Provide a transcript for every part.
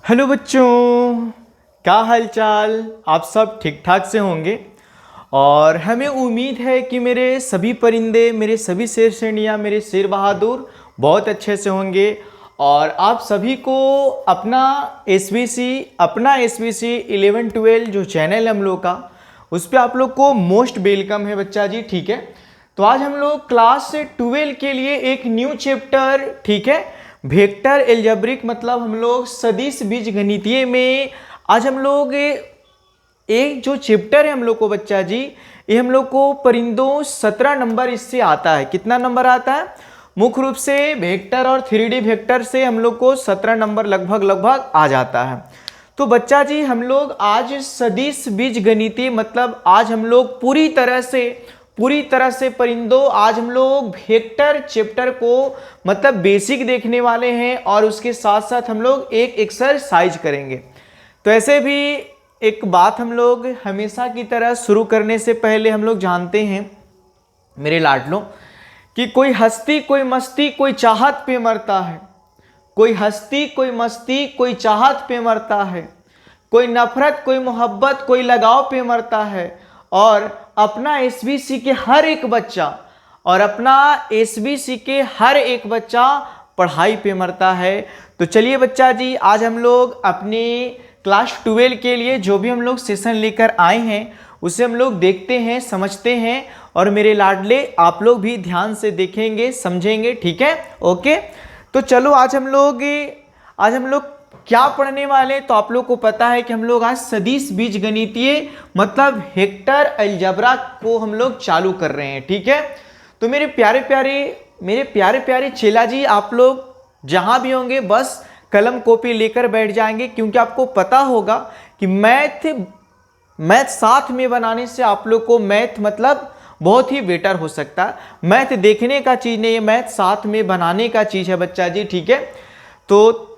Hello बच्चों, क्या हालचाल। आप सब ठीक ठाक से होंगे और हमें उम्मीद है कि मेरे सभी परिंदे, मेरे सभी शेर श्रेणियाँ, मेरे शेर बहादुर बहुत अच्छे से होंगे। और आप सभी को अपना एसबीसी 11-12 जो चैनल है हम लोग का, उस पर आप लोग को मोस्ट वेलकम है बच्चा जी। ठीक है, तो आज हम लोग क्लास 12 के लिए एक न्यू चैप्टर, ठीक है, वेक्टर एल्जेब्रिक मतलब हम लोग सदिश बीजगणितीय में आज हम लोग एक जो चैप्टर है हम लोग को बच्चा जी, ये हम लोग को परिंदों 17 नंबर इससे आता है। कितना नंबर आता है? मुख्य रूप से वेक्टर और 3D वेक्टर से हम लोग को 17 नंबर लगभग आ जाता है। तो बच्चा जी हम लोग आज सदिश बीजगणितीय मतलब आज हम लोग पूरी तरह से परिंदों आज हम लोग वेक्टर चैप्टर को मतलब बेसिक देखने वाले हैं और उसके साथ साथ हम लोग एक एक्सरसाइज करेंगे। तो ऐसे भी एक बात हम लोग हमेशा की तरह शुरू करने से पहले हम लोग जानते हैं मेरे लाडलों कि कोई हस्ती कोई मस्ती कोई चाहत पे मरता है, कोई हस्ती कोई मस्ती कोई चाहत पे मरता है, कोई नफरत कोई मोहब्बत कोई लगाव पे मरता है और अपना एसबीसी के हर एक बच्चा पढ़ाई पे मरता है। तो चलिए बच्चा जी, आज हम लोग अपने क्लास 12 के लिए जो भी हम लोग सेशन लेकर आए हैं उसे हम लोग देखते हैं, समझते हैं और मेरे लाडले आप लोग भी ध्यान से देखेंगे, समझेंगे। ठीक है, ओके। तो चलो आज हम लोग क्या पढ़ने वाले, तो आप लोग को पता है कि हम लोग आज सदिश बीजगणितीय मतलब वेक्टर अलजेब्रा को हम लोग चालू कर रहे हैं। ठीक है, तो मेरे प्यारे प्यारे चेला जी, आप लोग जहां भी होंगे बस कलम कॉपी लेकर बैठ जाएंगे, क्योंकि आपको पता होगा कि मैथ साथ में बनाने से आप लोग को मैथ मतलब बहुत ही बेटर हो सकता है। मैथ देखने का चीज नहीं है, मैथ साथ में बनाने का चीज है बच्चा जी। ठीक है, तो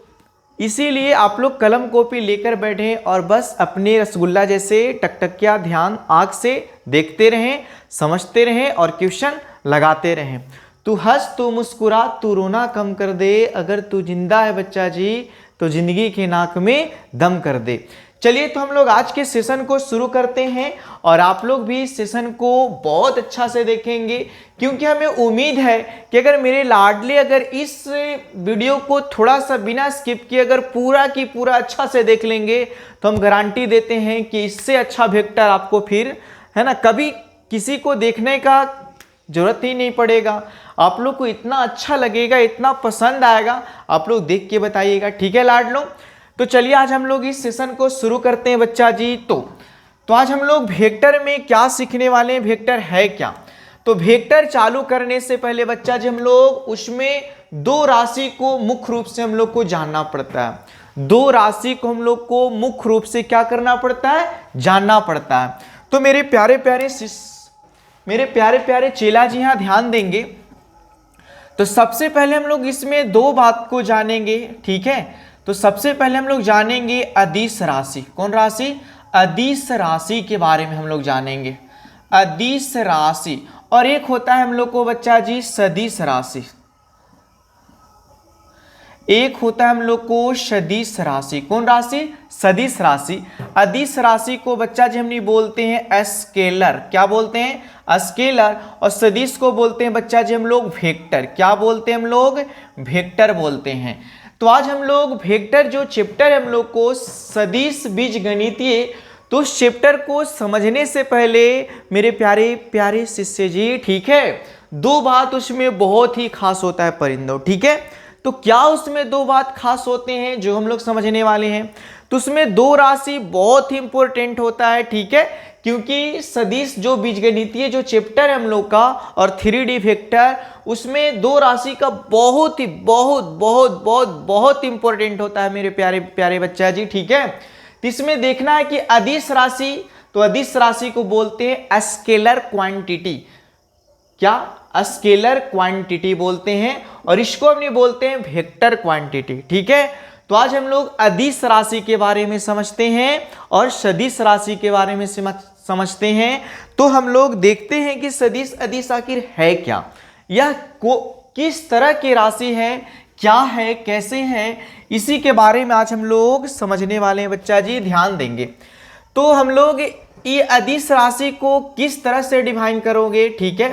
इसीलिए आप लोग कलम कॉपी लेकर बैठे और बस अपने रसगुल्ला जैसे टकटकिया ध्यान आंख से देखते रहें, समझते रहें और क्वेश्चन लगाते रहें। तू हंस तू मुस्कुरा तू रोना कम कर दे, अगर तू जिंदा है बच्चा जी तो जिंदगी के नाक में दम कर दे। चलिए, तो हम लोग आज के सेशन को शुरू करते हैं और आप लोग भी इस सेशन को बहुत अच्छा से देखेंगे, क्योंकि हमें उम्मीद है कि अगर मेरे लाडले अगर इस वीडियो को थोड़ा सा बिना स्किप किए अगर पूरा की पूरा अच्छा से देख लेंगे तो हम गारंटी देते हैं कि इससे अच्छा वेक्टर आपको फिर है ना कभी किसी को देखने का जरूरत ही नहीं पड़ेगा। आप लोग को इतना अच्छा लगेगा, इतना पसंद आएगा, आप लोग देख के बताइएगा। ठीक है लाडलो, तो चलिए आज हम लोग इस सेशन को शुरू करते हैं बच्चा जी। तो आज हम लोग वेक्टर में क्या सीखने वाले हैं, वेक्टर है क्या। तो वेक्टर चालू करने से पहले बच्चा जी हम लोग उसमें दो राशि को मुख्य रूप से हम लोग को जानना पड़ता है। दो राशि को हम लोग को मुख्य रूप से क्या करना पड़ता है, जानना पड़ता है। तो मेरे प्यारे प्यारे चेला जी यहाँ ध्यान देंगे। तो सबसे पहले हम लोग इसमें दो बात को जानेंगे। ठीक है, तो सबसे पहले हम लोग जानेंगे अदिश राशि। कौन राशि? अदिश राशि के बारे में हम लोग जानेंगे, अदिश राशि। और एक होता है हम लोग को बच्चा जी सदिश राशि, एक होता है हम लोग को सदिश राशि। कौन राशि? सदिश राशि। अदिश राशि को बच्चा जी हम नहीं बोलते हैं स्केलर। क्या बोलते हैं? स्केलर। और सदिश को बोलते हैं बच्चा जी हम लोग वेक्टर। क्या बोलते हैं हम लोग? वेक्टर बोलते हैं। तो आज हम लोग वेक्टर जो चैप्टर है हम लोग को सदिश बीजगणितीय, तो उस चैप्टर को समझने से पहले मेरे प्यारे प्यारे शिष्य जी, ठीक है, दो बात उसमें बहुत ही खास होता है परिंदों। ठीक है, तो क्या उसमें दो बात खास होते हैं जो हम लोग समझने वाले हैं। तो उसमें दो राशि बहुत ही इंपॉर्टेंट होता है। ठीक है, क्योंकि सदिश जो बीजगणितीय जो चैप्टर है हम लोग का और 3D वेक्टर, उसमें दो राशि का बहुत ही बहुत इंपॉर्टेंट होता है मेरे प्यारे प्यारे बच्चा जी। ठीक है, तो इसमें देखना है कि अदिश राशि, तो अदिश राशि को बोलते हैं स्केलर क्वांटिटी। क्या? स्केलर क्वांटिटी बोलते हैं और इसको हम नहीं बोलते हैं वेक्टर क्वांटिटी। ठीक है, तो आज हम लोग अदिश राशि के बारे में समझते हैं और सदिश राशि के बारे में समझते हैं। तो हम लोग देखते हैं कि सदिश अदिश आखिर है क्या, यह किस तरह की राशि है, क्या है, कैसे है, इसी के बारे में आज हम लोग समझने वाले हैं बच्चा जी, ध्यान देंगे। तो हम लोग ये अदिश राशि को किस तरह से डिफाइन करोगे, ठीक है।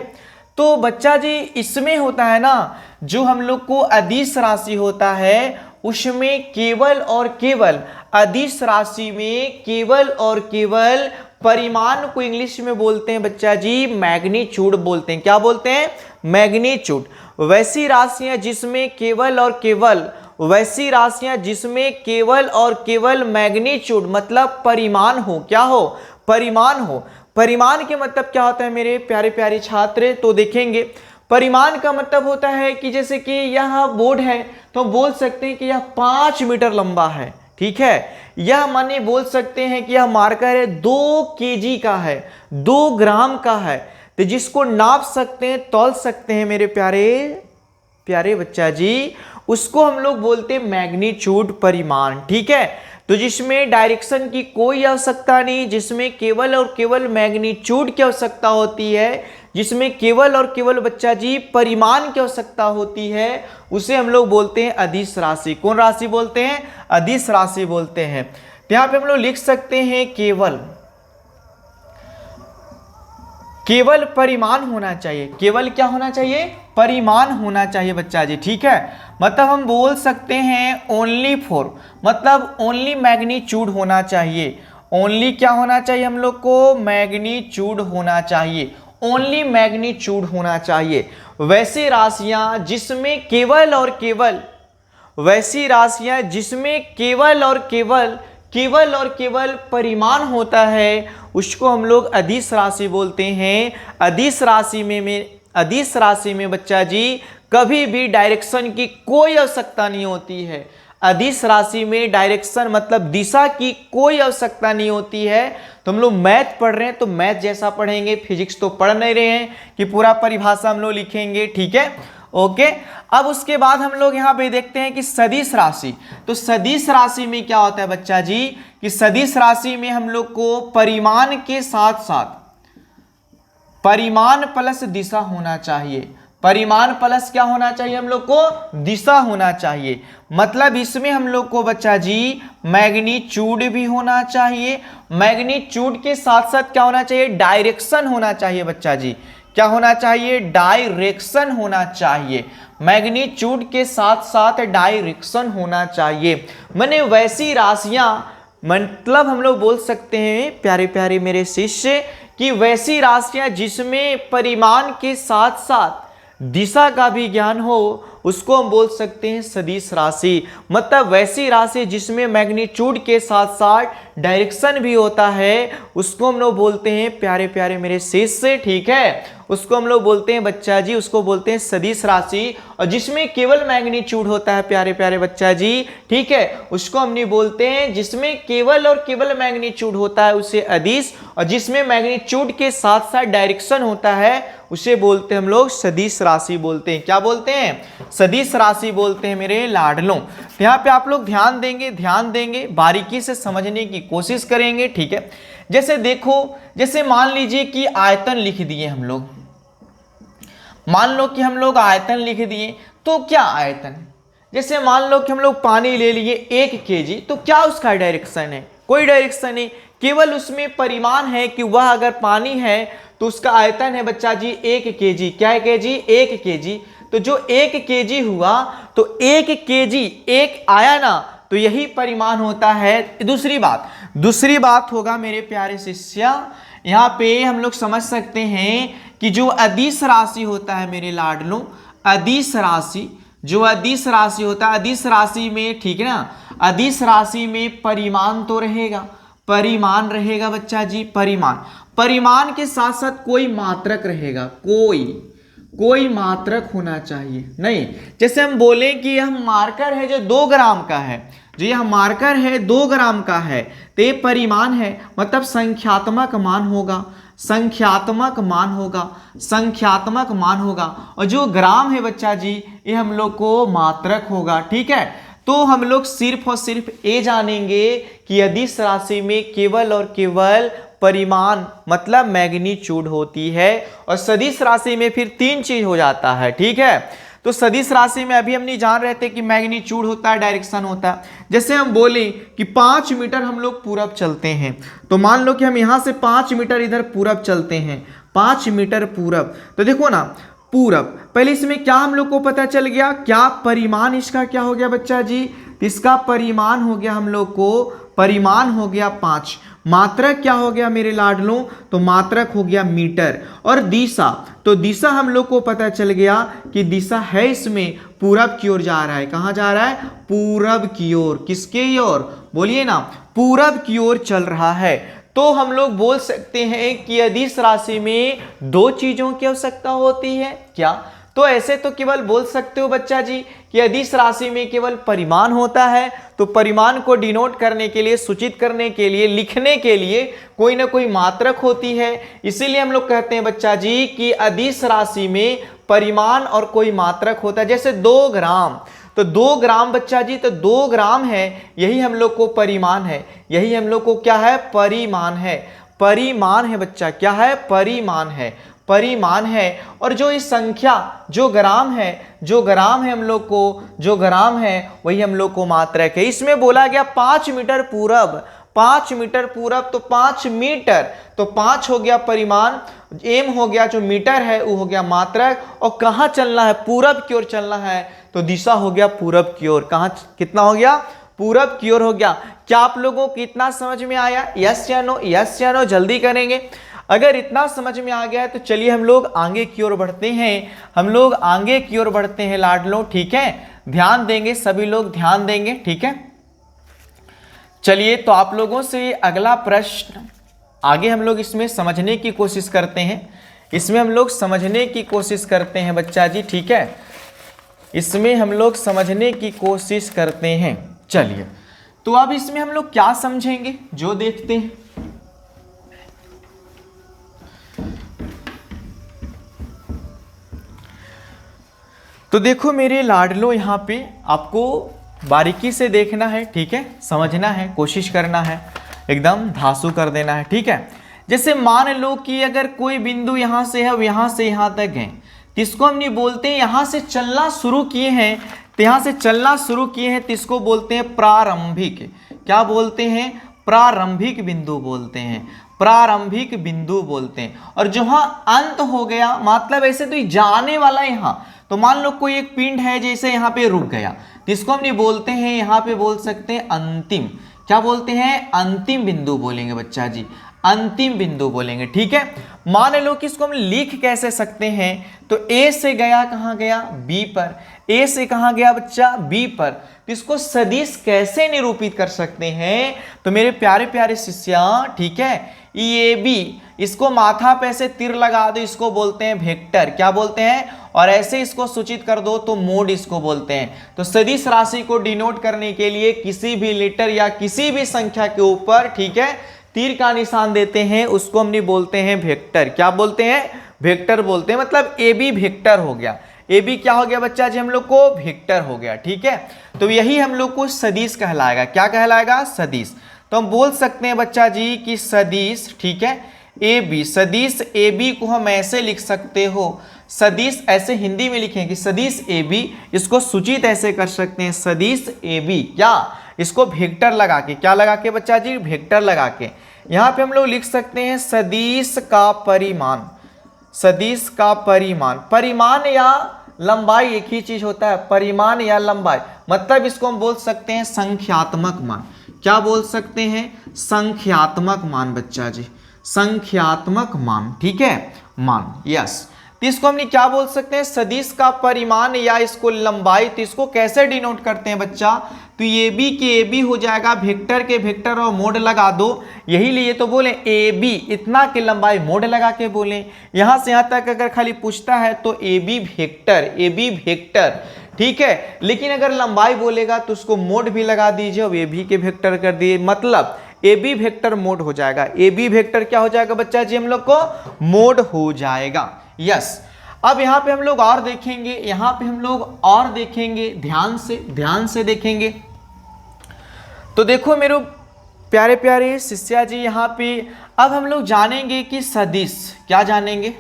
तो बच्चा जी इसमें होता है ना, जो हम लोग को अदिश राशि होता है उसमें केवल और केवल, अदिश राशि में केवल और केवल परिमाण को इंग्लिश में बोलते हैं बच्चा जी मैग्नीट्यूड बोलते हैं। क्या बोलते हैं? मैग्नीट्यूड। वैसी राशियां जिसमें केवल और केवल, वैसी राशियां जिसमें केवल और केवल मैग्नीट्यूड मतलब परिमाण हो। क्या हो? परिमाण हो। परिमाण के मतलब क्या होता है मेरे प्यारे प्यारे छात्र? तो देखेंगे परिमाण का मतलब होता है कि जैसे कि यह बोर्ड है तो हम बोल सकते हैं कि यह 5 मीटर लंबा है, ठीक है। यह माने बोल सकते हैं कि यह मार्कर है 2 केजी का है, 2 ग्राम का है। तो जिसको नाप सकते हैं, तौल सकते हैं मेरे प्यारे प्यारे बच्चा जी, उसको हम लोग बोलते हैं मैग्नीट्यूड, परिमाण, ठीक है। तो जिसमें डायरेक्शन की कोई आवश्यकता नहीं, जिसमें केवल और केवल मैग्नीट्यूड की आवश्यकता होती है, जिसमें केवल और केवल बच्चा जी परिमाण की आवश्यकता होती है, उसे हम लोग बोलते हैं अदिश राशि। कौन राशि बोलते हैं? अदिश राशि बोलते हैं। तो यहाँ पे हम लोग लिख सकते हैं केवल, केवल परिमाण होना चाहिए। केवल क्या होना चाहिए? परिमाण होना चाहिए बच्चा जी, ठीक है। मतलब हम बोल सकते हैं ओनली फॉर, मतलब ओनली मैग्नीट्यूड होना चाहिए। ओनली क्या होना चाहिए हम लोग को? मैग्नीट्यूड होना चाहिए। ओनली मैग्नीट्यूड होना चाहिए। वैसी राशियां जिसमें केवल और केवल, वैसी राशियां जिसमें केवल और केवल, केवल और केवल परिमाण होता है, उसको हम लोग अदिश राशि बोलते हैं। अदिश राशि में बच्चा जी कभी भी डायरेक्शन की कोई आवश्यकता नहीं होती है। अदिश राशि में डायरेक्शन मतलब दिशा की कोई आवश्यकता नहीं होती है। तो हम लोग मैथ पढ़ रहे हैं तो मैथ जैसा पढ़ेंगे, फिजिक्स तो पढ़ नहीं रहे हैं कि पूरा परिभाषा हम लोग लिखेंगे, ठीक है, ओके। अब उसके बाद हम लोग यहाँ पे देखते हैं कि सदिश राशि। तो सदिश राशि में क्या होता है बच्चा जी, कि सदिश राशि में हम लोग को परिमाण के साथ साथ परिमाण प्लस दिशा होना चाहिए। परिमाण प्लस क्या होना चाहिए हम लोग को? दिशा होना चाहिए। मतलब इसमें हम लोग को बच्चा जी मैग्नीट्यूड भी होना चाहिए। मैग्नीट्यूड के साथ साथ क्या होना चाहिए? डायरेक्शन होना चाहिए बच्चा जी। क्या होना चाहिए? डायरेक्शन होना चाहिए। मैग्नीट्यूड के साथ साथ डायरेक्शन होना चाहिए। माने वैसी राशियां, मतलब हम लोग बोल सकते हैं प्यारे प्यारे मेरे शिष्य कि वैसी राशियां जिसमें परिमाण के साथ साथ दिशा का भी ज्ञान हो, उसको हम बोल सकते हैं सदिश राशि। मतलब वैसी राशि जिसमें मैग्नीट्यूड के साथ साथ डायरेक्शन भी होता है, उसको हम लोग बोलते हैं प्यारे प्यारे मेरे शिष्य, ठीक है, उसको हम लोग बोलते हैं बच्चा जी, उसको बोलते हैं सदिश राशि। और जिसमें केवल मैग्नीट्यूड होता है प्यारे प्यारे बच्चा जी, ठीक है, उसको हम नहीं बोलते हैं। जिसमें केवल और केवल मैग्नीट्यूड होता है उसे अदिश, और जिसमें मैग्नीट्यूड के साथ साथ डायरेक्शन होता है उसे बोलते हैं हम लोग सदिश राशि बोलते हैं। क्या बोलते हैं? सदिश राशि बोलते हैं मेरे लाडलों। तो यहाँ पे आप लोग ध्यान देंगे, बारीकी से समझने की कोशिश करेंगे, ठीक है। जैसे देखो, जैसे मान लीजिए कि आयतन लिख दिए हम लोग, मान लो कि हम लोग आयतन लिख दिए, तो क्या आयतन? जैसे मान लो कि हम लोग पानी ले लिए 1 केजी, तो क्या उसका डायरेक्शन है? कोई डायरेक्शन नहीं, केवल उसमें परिमाण है कि वह अगर पानी है तो उसका आयतन है बच्चा जी 1 केजी। क्या है केजी? 1 केजी। तो जो 1 केजी हुआ, तो 1 केजी एक आया ना, तो यही परिमाण होता है। दूसरी बात होगा मेरे प्यारे शिष्य, यहाँ पे हम लोग समझ सकते हैं कि जो अदिश राशि होता है मेरे लाडलों, अदिश राशि, जो अदिश राशि होता है, अदिश राशि में, ठीक है ना, अदिश राशि में परिमाण तो रहेगा, परिमाण रहेगा बच्चा जी, परिमाण के साथ साथ कोई मात्रक रहेगा, कोई मात्रक होना चाहिए। नहीं, जैसे हम बोले कि यह मार्कर है जो 2 ग्राम का है, जो यह मार्कर है 2 ग्राम का है, तो ये परिमाण है, मतलब संख्यात्मक मान होगा, संख्यात्मक मान होगा। और जो ग्राम है बच्चा जी, ये हम लोग को मात्रक होगा, ठीक है। तो हम लोग सिर्फ और सिर्फ ये जानेंगे कि अदिश राशि में केवल और केवल परिमाण मतलब मैग्नीट्यूड होती है, और सदिश राशि में फिर 3 चीज हो जाता है, ठीक है। तो सदिश राशि में अभी हम नहीं जान रहे थे कि मैग्नीट्यूड होता है, डायरेक्शन होता है। जैसे हम बोले कि 5 मीटर हम लोग पूरब चलते हैं, तो मान लो कि हम यहाँ से 5 मीटर इधर पूरब चलते हैं, 5 मीटर पूरब। तो देखो ना, पूरब, पहले इसमें क्या हम लोग को पता चल गया, क्या परिमाण इसका क्या हो गया बच्चा जी, इसका परिमाण हो गया हम लोग को, परिमाण हो गया 5। मात्रक क्या हो गया मेरे लाडलों, तो मात्रक हो गया मीटर। और दिशा, तो दिशा हम लोग को पता चल गया कि दिशा है इसमें पूरब की ओर जा रहा है। कहाँ जा रहा है, पूरब की ओर। किसके ओर, बोलिए ना, पूरब की ओर चल रहा है। तो हम लोग बोल सकते हैं कि यदि इस राशि में 2 चीजों की आवश्यकता होती है, क्या, तो ऐसे तो केवल बोल सकते हो बच्चा जी कि यदि इस राशि में केवल परिमाण होता है तो परिमाण को डिनोट करने के लिए, सूचित करने के लिए, लिखने के लिए कोई ना कोई मात्रक होती है। इसीलिए हम लोग कहते हैं बच्चा जी कि यदि इस राशि में परिमाण और कोई मात्रक होता है, जैसे 2 ग्राम, तो 2 ग्राम बच्चा जी, तो 2 ग्राम है, यही हम लोग को परिमाण है, यही हम लोग को क्या है, परिमाण है। परिमाण है बच्चा, क्या है, परिमाण है, परिमाण है। और जो इस संख्या, जो ग्राम है, जो ग्राम है हम लोग को, जो ग्राम है वही हम लोग को मात्रक है। इसमें बोला गया 5 मीटर पूरब, 5 मीटर पूरब, तो 5 मीटर, तो 5 हो गया परिमाण, एम हो गया, जो मीटर है वो हो गया मात्रक। और कहाँ चलना है, पूरब की ओर चलना है, तो दिशा हो गया पूरब की ओर। कहाँ, कितना हो गया, पूरब की ओर हो गया। क्या आप लोगों को इतना समझ में आया, यस या नो, यस या नो, जल्दी करेंगे। अगर इतना समझ में आ गया है तो चलिए हम लोग आगे की ओर बढ़ते हैं, हम लोग आगे की ओर बढ़ते हैं लाडलो, ठीक है। ध्यान देंगे सभी लोग, ध्यान देंगे, ठीक है। चलिए तो आप लोगों से अगला प्रश्न, आगे हम लोग इसमें समझने की कोशिश करते हैं, इसमें हम लोग समझने की कोशिश करते हैं बच्चा जी, ठीक है, इसमें हम लोग समझने की कोशिश करते हैं। चलिए तो अब इसमें हम लोग क्या समझेंगे, जो देखते हैं। तो देखो मेरे लाडलो, यहाँ पे आपको बारीकी से देखना है, ठीक है, समझना है, कोशिश करना है, एकदम धांसू कर देना है, ठीक है। जैसे मान लो कि अगर कोई बिंदु यहाँ से है, यहाँ से यहाँ तक है, जिसको हम नहीं बोलते हैं, यहाँ से चलना शुरू किए हैं, तो यहाँ से चलना शुरू किए हैं, जिसको बोलते हैं प्रारंभिक। क्या बोलते हैं, प्रारंभिक बिंदु बोलते हैं, प्रारंभिक बिंदु बोलते हैं। और जहां अंत हो गया, मतलब ऐसे तो जाने वाला यहाँ, तो मान लो कोई एक पिंड है जैसे यहाँ पे रुक गया, जिसको हम नहीं बोलते हैं, यहाँ पे बोल सकते हैं अंतिम। क्या बोलते हैं, अंतिम बिंदु बोलेंगे बच्चा जी, अंतिम बिंदु बोलेंगे, ठीक है। मान लो कि इसको हम लिख कैसे सकते हैं, तो ए से गया, कहाँ गया, बी पर, ए से कहाँ गया बच्चा, बी पर। तो इसको सदिश कैसे निरूपित कर सकते हैं, तो मेरे प्यारे प्यारे शिष्या, ठीक है, ये बी, इसको माथा पे ऐसे तीर लगा दो, इसको बोलते हैं वेक्टर। क्या बोलते हैं, और ऐसे इसको सूचित कर दो तो मोड इसको बोलते हैं। तो सदिश राशि को डिनोट करने के लिए किसी भी लेटर या किसी भी संख्या के ऊपर, ठीक है, तीर का निशान देते हैं, उसको हम नहीं बोलते हैं वेक्टर। क्या बोलते हैं, वेक्टर बोलते हैं। मतलब ए बी वेक्टर हो गया, ए बी क्या हो गया बच्चा जी, हम लोग को वेक्टर हो गया, ठीक है। तो यही हम लोग को सदिश कहलाएगा। क्या कहलाएगा, सदिश। तो हम बोल सकते हैं बच्चा जी कि सदिश, ठीक है, ए बी, सदिश ए बी को हम ऐसे लिख सकते हो, सदिश ऐसे हिंदी में लिखें कि सदिश ए बी, इसको सूचित ऐसे कर सकते हैं सदिश ए बी, क्या, इसको वेक्टर लगा के, क्या लगा के बच्चा जी, वेक्टर लगा के। यहाँ पे हम लोग लिख सकते हैं सदिश का परिमाण, सदिश का परिमाण। परिमाण या लंबाई एक ही चीज होता है, परिमाण या लंबाई, मतलब इसको हम बोल सकते हैं संख्यात्मक मान। क्या बोल सकते हैं, संख्यात्मक मान बच्चा जी, संख्यात्मक मान, ठीक है, मान, यस। तो इसको हमने क्या बोल सकते हैं, सदिश का परिमाण या इसको लंबाई। तो इसको कैसे डिनोट करते हैं बच्चा, तो ए बी के ए बी हो जाएगा, वेक्टर के वेक्टर और मोड लगा दो, यही लिए तो बोले ए बी इतना की लंबाई, मोड लगा के बोले। यहां से यहां तक अगर खाली पूछता है तो A B vector, A B vector, ठीक है। लेकिन अगर लंबाई बोलेगा तो उसको मोड भी लगा दीजिए और ए बी के वेक्टर कर दिए, मतलब ए बी वेक्टर मोड हो जाएगा। ए बी वेक्टर क्या हो जाएगा बच्चा जी, हम लोग को मोड हो जाएगा, यस। अब यहाँ पे हम लोग और देखेंगे, यहाँ पे हम लोग और देखेंगे, ध्यान से देखेंगे। तो देखो मेरे प्यारे प्यारे शिष्या जी, यहाँ पे अब हम लोग जानेंगे कि सदिश, क्या जानेंगे,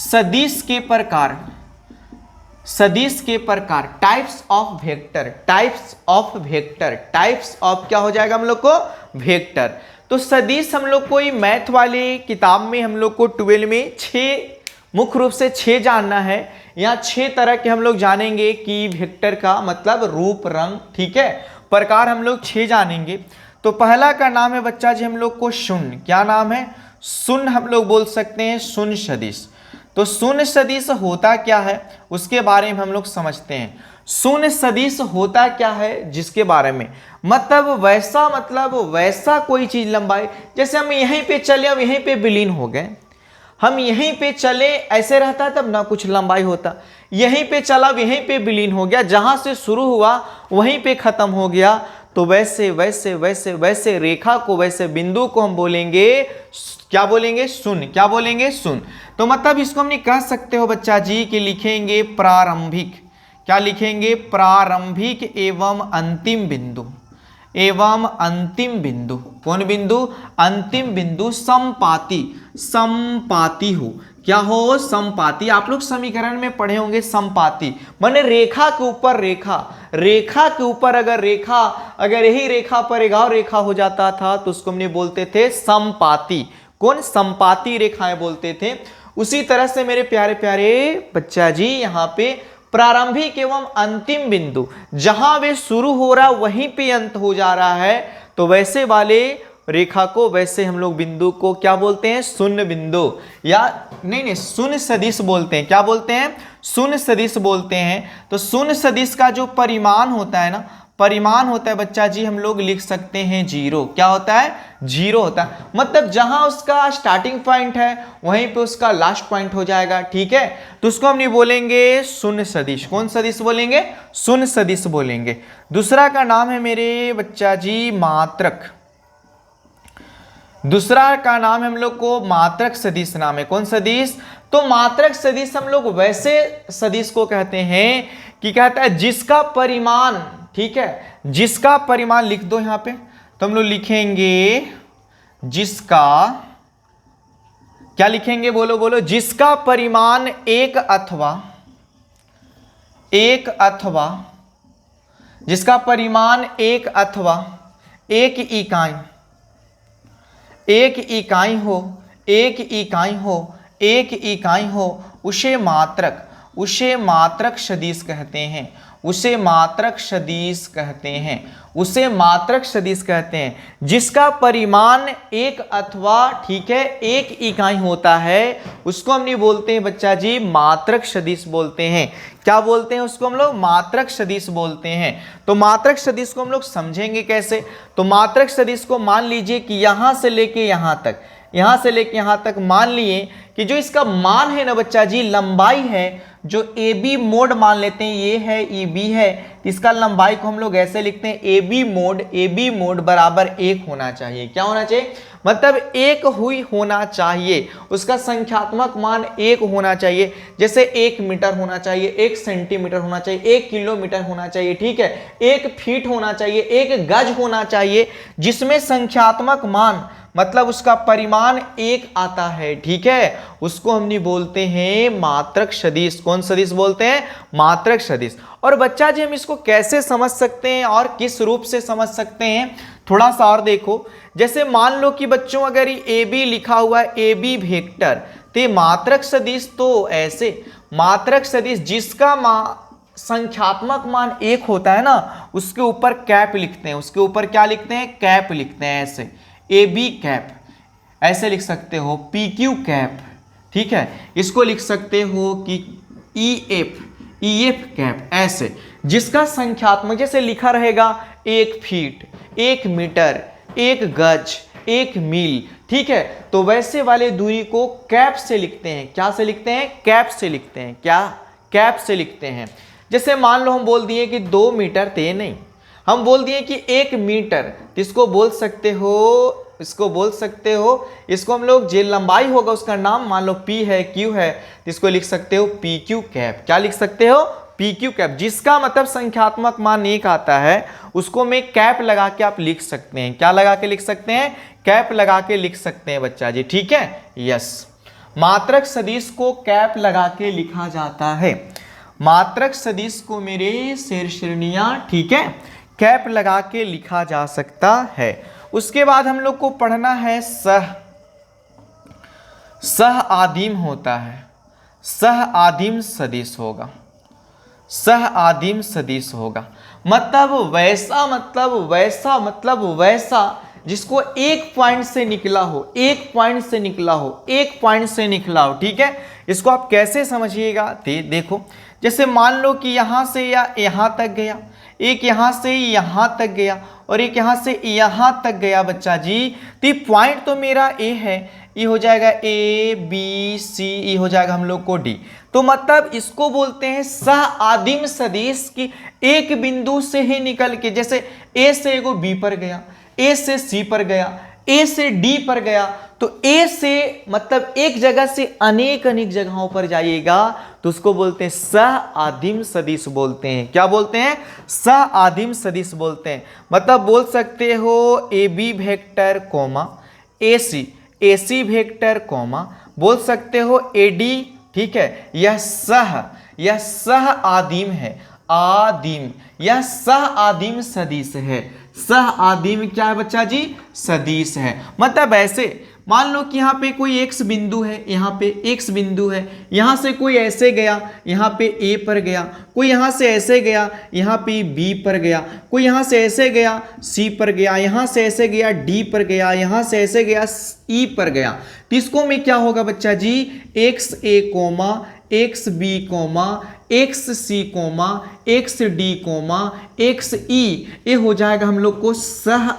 सदिश के प्रकार, सदिश के प्रकार, types of vector, types of vector, types of क्या हो जाएगा हम लोग को, वेक्टर। तो सदिश हम लोग को मैथ वाली किताब में हम लोग को 12 में 6 मुख्य रूप से 6 जानना है। यहाँ 6 तरह के हम लोग जानेंगे कि वेक्टर का मतलब रूप, रंग, ठीक है, प्रकार हम लोग 6 जानेंगे। तो पहला का नाम है बच्चा जी हम लोग को शून्य। क्या नाम है, शून्य हम लोग बोल सकते हैं, शून्य सदिश। तो शून्य सदिश होता क्या है उसके बारे में हम लोग समझते हैं। शून्य सदिश होता क्या है जिसके बारे में, मतलब वैसा कोई चीज लंबाई, जैसे हम यहीं पे चले अब यहीं पे विलीन हो गए, हम यहीं पे चले ऐसे रहता तब ना कुछ लंबाई होता, यहीं पे चला यहीं पे विलीन हो गया, जहां से शुरू हुआ वहीं पे खत्म हो गया। तो वैसे वैसे वैसे वैसे रेखा को, वैसे बिंदु को हम बोलेंगे, क्या बोलेंगे, शून्य। क्या बोलेंगे, शून्य। तो मतलब इसको हमने कह सकते हो बच्चा जी कि लिखेंगे प्रारंभिक, क्या लिखेंगे, प्रारंभिक एवं अंतिम बिंदु, एवं अंतिम बिंदु। कौन बिंदु, अंतिम बिंदु संपाती, संपाती हो, क्या हो, संपाती। आप लोग समीकरण में पढ़े होंगे संपाती माने रेखा के ऊपर रेखा, रेखा के ऊपर अगर रेखा, अगर यही रेखा पर एक और रेखा हो जाता था तो उसको हमने बोलते थे संपाती। कौन, संपाती रेखाएं बोलते थे। उसी तरह से मेरे प्यारे प्यारे बच्चा जी यहाँ पे प्रारंभिक एवं अंतिम बिंदु, जहां वे शुरू हो रहा वहीं पे अंत हो जा रहा है, तो वैसे वाले रेखा को, वैसे हम लोग बिंदु को क्या बोलते हैं, शून्य बिंदु, या नहीं शून्य सदिश बोलते हैं। क्या बोलते हैं, शून्य सदिश बोलते हैं। तो शून्य सदिश का जो परिमाण होता है ना, परिमाण होता है बच्चा जी हम लोग लिख सकते हैं जीरो। क्या होता है, जीरो होता है। मतलब जहां उसका स्टार्टिंग पॉइंट है वहीं पे उसका लास्ट पॉइंट हो जाएगा, ठीक है। तो उसको हम नहीं बोलेंगे शून्य सदिश। कौन सदिश बोलेंगे, शून्य सदिश बोलेंगे। दूसरा का नाम है मेरे बच्चा जी मात्रक। दूसरा का नाम है हम लोग को मात्रक सदिश नाम है। कौन सदिश, तो मात्रक सदिश हम लोग वैसे सदिश को कहते हैं कि कहता है जिसका परिमाण, ठीक है, जिसका परिमाण लिख दो यहां पे, तो हम लोग लिखेंगे जिसका, क्या लिखेंगे, बोलो बोलो, जिसका परिमाण एक अथवा जिसका परिमाण एक अथवा एक इकाई हो, उसे मात्रक सदिश कहते हैं। उसे मात्रक सदिश कहते हैं। जिसका परिमाण एक अथवा, ठीक है, एक इकाई होता है, उसको हम नहीं बोलते हैं बच्चा जी मात्रक सदिश बोलते हैं। क्या बोलते हैं उसको हम लोग, मात्रक सदिश बोलते हैं। तो मात्रक सदिश को हम लोग समझेंगे कैसे, तो मात्रक सदिश को मान लीजिए कि यहां से लेके यहां तक मान लिए कि जो इसका मान है ना बच्चा जी, लंबाई है, जो ए बी मोड मान लेते हैं, ये है ई बी है, इसका लंबाई को हम लोग ऐसे लिखते हैं ए बी मोड बराबर 1 होना चाहिए। क्या होना चाहिए, मतलब 1 हुई होना चाहिए, उसका संख्यात्मक मान 1 होना चाहिए। जैसे 1 मीटर होना चाहिए, 1 सेंटीमीटर होना चाहिए, 1 किलोमीटर होना चाहिए, ठीक है, 1 फीट होना चाहिए, 1 गज होना चाहिए, जिसमें संख्यात्मक मान मतलब उसका परिमाण 1 आता है, ठीक है, उसको हम नहीं बोलते हैं मात्रक सदिश। कौन सदिश बोलते हैं, मात्रक सदिश। और बच्चा जी हम इसको कैसे समझ सकते हैं और किस रूप से समझ सकते हैं, थोड़ा सा और देखो। जैसे मान लो कि बच्चों अगर ए बी लिखा हुआ है, ए बी वेक्टर, तो ये मात्रक सदिश, तो ऐसे मात्रक सदिश जिसका संख्यात्मक मान 1 होता है ना, उसके ऊपर कैप लिखते हैं, उसके ऊपर क्या लिखते हैं, कैप लिखते हैं, ऐसे ए बी कैप, ऐसे लिख सकते हो, पी क्यू कैप, ठीक है, इसको लिख सकते हो कि ई एफ कैप, ऐसे जिसका संख्यात्मक जैसे लिखा रहेगा 1 फीट, 1 मीटर, 1 गज, 1 मील, ठीक है, तो वैसे वाले दूरी को कैप से लिखते हैं। क्या से लिखते हैं, कैप से लिखते हैं। क्या, कैप से लिखते हैं। जैसे मान लो हम बोल दिए कि 2 मीटर थे, नहीं, हम बोल दिए कि 1 मीटर, इसको बोल सकते हो, इसको हम लोग जो लंबाई होगा उसका नाम मान लो P है, Q है, इसको लिख सकते हो पी क्यू कैप। क्या लिख सकते हो, पी क्यू कैप, जिसका मतलब संख्यात्मक मान 1 आता है, उसको में कैप लगा के आप लिख सकते हैं। क्या लगा के लिख सकते हैं, कैप लगा के लिख सकते हैं बच्चा जी, ठीक है, यस, मात्रक सदिश को कैप लगा के लिखा जाता है। मात्रक सदिश को मेरे शेरश्रेणियां, ठीक है, कैप लगा के लिखा जा सकता है। उसके बाद हम लोग को पढ़ना है सह आदिम होता है, सह आदिम सदिश होगा, सह आदिम सदिश होगा। मतलब वैसा जिसको एक पॉइंट से निकला हो, एक पॉइंट से निकला हो, एक पॉइंट से निकला हो, ठीक है। इसको आप कैसे समझिएगा, देखो जैसे मान लो कि यहाँ से या यहाँ तक गया, एक यहाँ से यहाँ तक गया और एक यहाँ से यहाँ तक गया बच्चा जी। तो पॉइंट तो मेरा ए है, ये हो जाएगा ए बी सी, ये हो जाएगा हम लोग को डी। तो मतलब इसको बोलते हैं सह आदिम सदिश की एक बिंदु से ही निकल के, जैसे ए से एगो बी पर गया, ए से सी पर गया, ए से डी पर गया, तो ए से मतलब एक जगह से अनेक जगहों पर जाइएगा तो उसको बोलते हैं सह आदिम सदिश बोलते हैं। क्या बोलते हैं? सह आदिम सदिश बोलते हैं। मतलब बोल सकते हो A B vector comma A C vector comma, बोल सकते हो ए डी, ठीक है। यह सह आदिम है, आदिम, यह सह आदिम सदिश है। सह आदिम क्या है बच्चा जी? सदिश है। मतलब ऐसे मान लो कि यहाँ पे कोई एक्स बिंदु है, यहाँ पे एक्स बिंदु है, यहाँ से कोई ऐसे गया, यहाँ पे ए पर गया, कोई यहाँ से ऐसे गया, यहाँ पे बी पर गया, कोई यहाँ से ऐसे गया सी पर गया, यहाँ से ऐसे गया डी पर गया, यहाँ से ऐसे गया ई पर गया। तो इसको में क्या होगा बच्चा जी? X A comma x B comma x C comma x D comma x E, ये हो जाएगा हम लोग को सह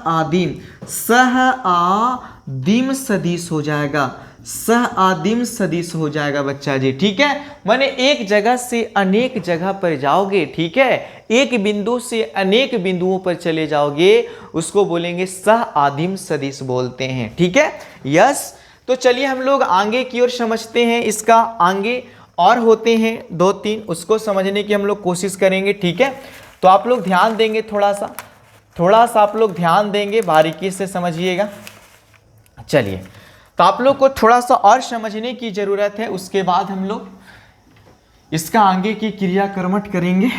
आदिम सदिश हो जाएगा, सह आदिम सदिश हो जाएगा बच्चा जी, ठीक है। माने एक जगह से अनेक जगह पर जाओगे, ठीक है, एक बिंदु से अनेक बिंदुओं पर चले जाओगे, उसको बोलेंगे सह आदिम सदिश बोलते हैं, ठीक है। यस, तो चलिए हम लोग आगे की ओर समझते हैं। इसका आगे और होते हैं 2-3, उसको समझने की हम लोग कोशिश करेंगे, ठीक है। तो आप लोग ध्यान देंगे, थोड़ा सा आप लोग ध्यान देंगे, बारीकी से समझिएगा। चलिए, तो आप लोग को थोड़ा सा और समझने की जरूरत है, उसके बाद हम लोग इसका आगे की क्रिया कर्मठ करेंगे।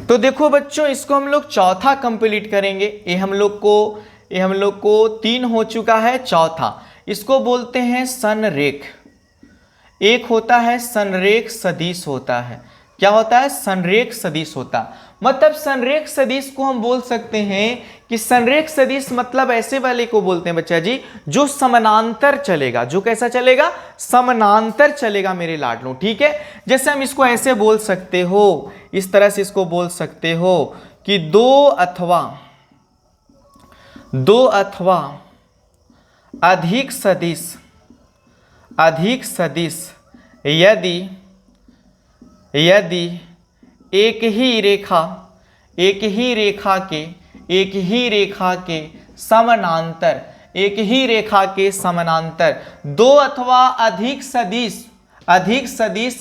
तो देखो बच्चों, इसको हम लोग चौथा कंप्लीट करेंगे। ये हम लोग को 3 हो चुका है, चौथा इसको बोलते हैं संरेख। एक होता है संरेख सदिश होता है। क्या होता है? संरेख सदिश होता। मतलब संरेख सदिश को हम बोल सकते हैं कि संरेख सदिश मतलब ऐसे वाले को बोलते हैं बच्चा जी जो समानांतर चलेगा। जो कैसा चलेगा? समानांतर चलेगा मेरे लाडलों, ठीक है। जैसे हम इसको ऐसे बोल सकते हो, इस तरह से इसको बोल सकते हो कि दो अथवा अधिक सदिश यदि एक ही रेखा के समानांतर दो अथवा अधिक सदिश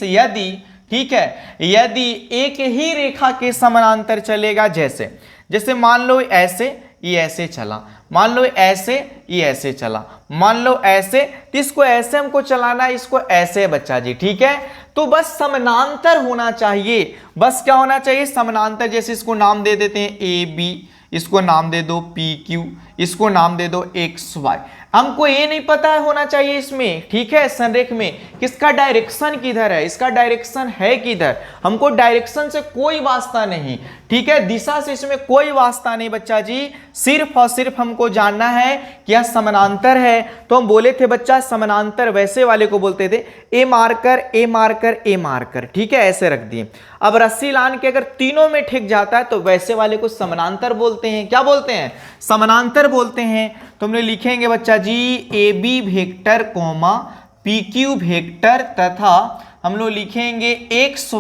यदि, ठीक है, यदि एक ही रेखा के समानांतर चलेगा, जैसे मान लो ऐसे, ये ऐसे चला, मान लो ऐसे, ये ऐसे चला, मान लो ऐसे, तो इसको ऐसे हमको चलाना है, इसको ऐसे बच्चा जी, ठीक है। तो बस समानांतर होना चाहिए, बस क्या होना चाहिए? समानांतर। जैसे इसको नाम दे देते हैं ए बी, इसको नाम दे दो पी क्यू, इसको नाम दे दो एक्स वाई। हमको ये नहीं पता होना चाहिए इसमें, ठीक है, संरेख में किसका डायरेक्शन किधर है, इसका डायरेक्शन है किधर। हमको डायरेक्शन से कोई वास्ता नहीं, ठीक है, दिशा से इसमें कोई वास्ता नहीं बच्चा जी। सिर्फ और सिर्फ हमको जानना है कि यह समानांतर है। तो हम बोले थे बच्चा समानांतर वैसे वाले को बोलते थे ए मार्कर ए मार्कर ए मार्कर, ठीक है, ऐसे रख दिए। अब रस्सी लान के अगर तीनों में ठिक जाता है तो वैसे वाले को समानांतर बोलते हैं। क्या बोलते हैं? समानांतर बोलते हैं। तो हम लिखेंगे बच्चा जी A B vector comma P Q vector तथा हम लोग लिखेंगे एक्स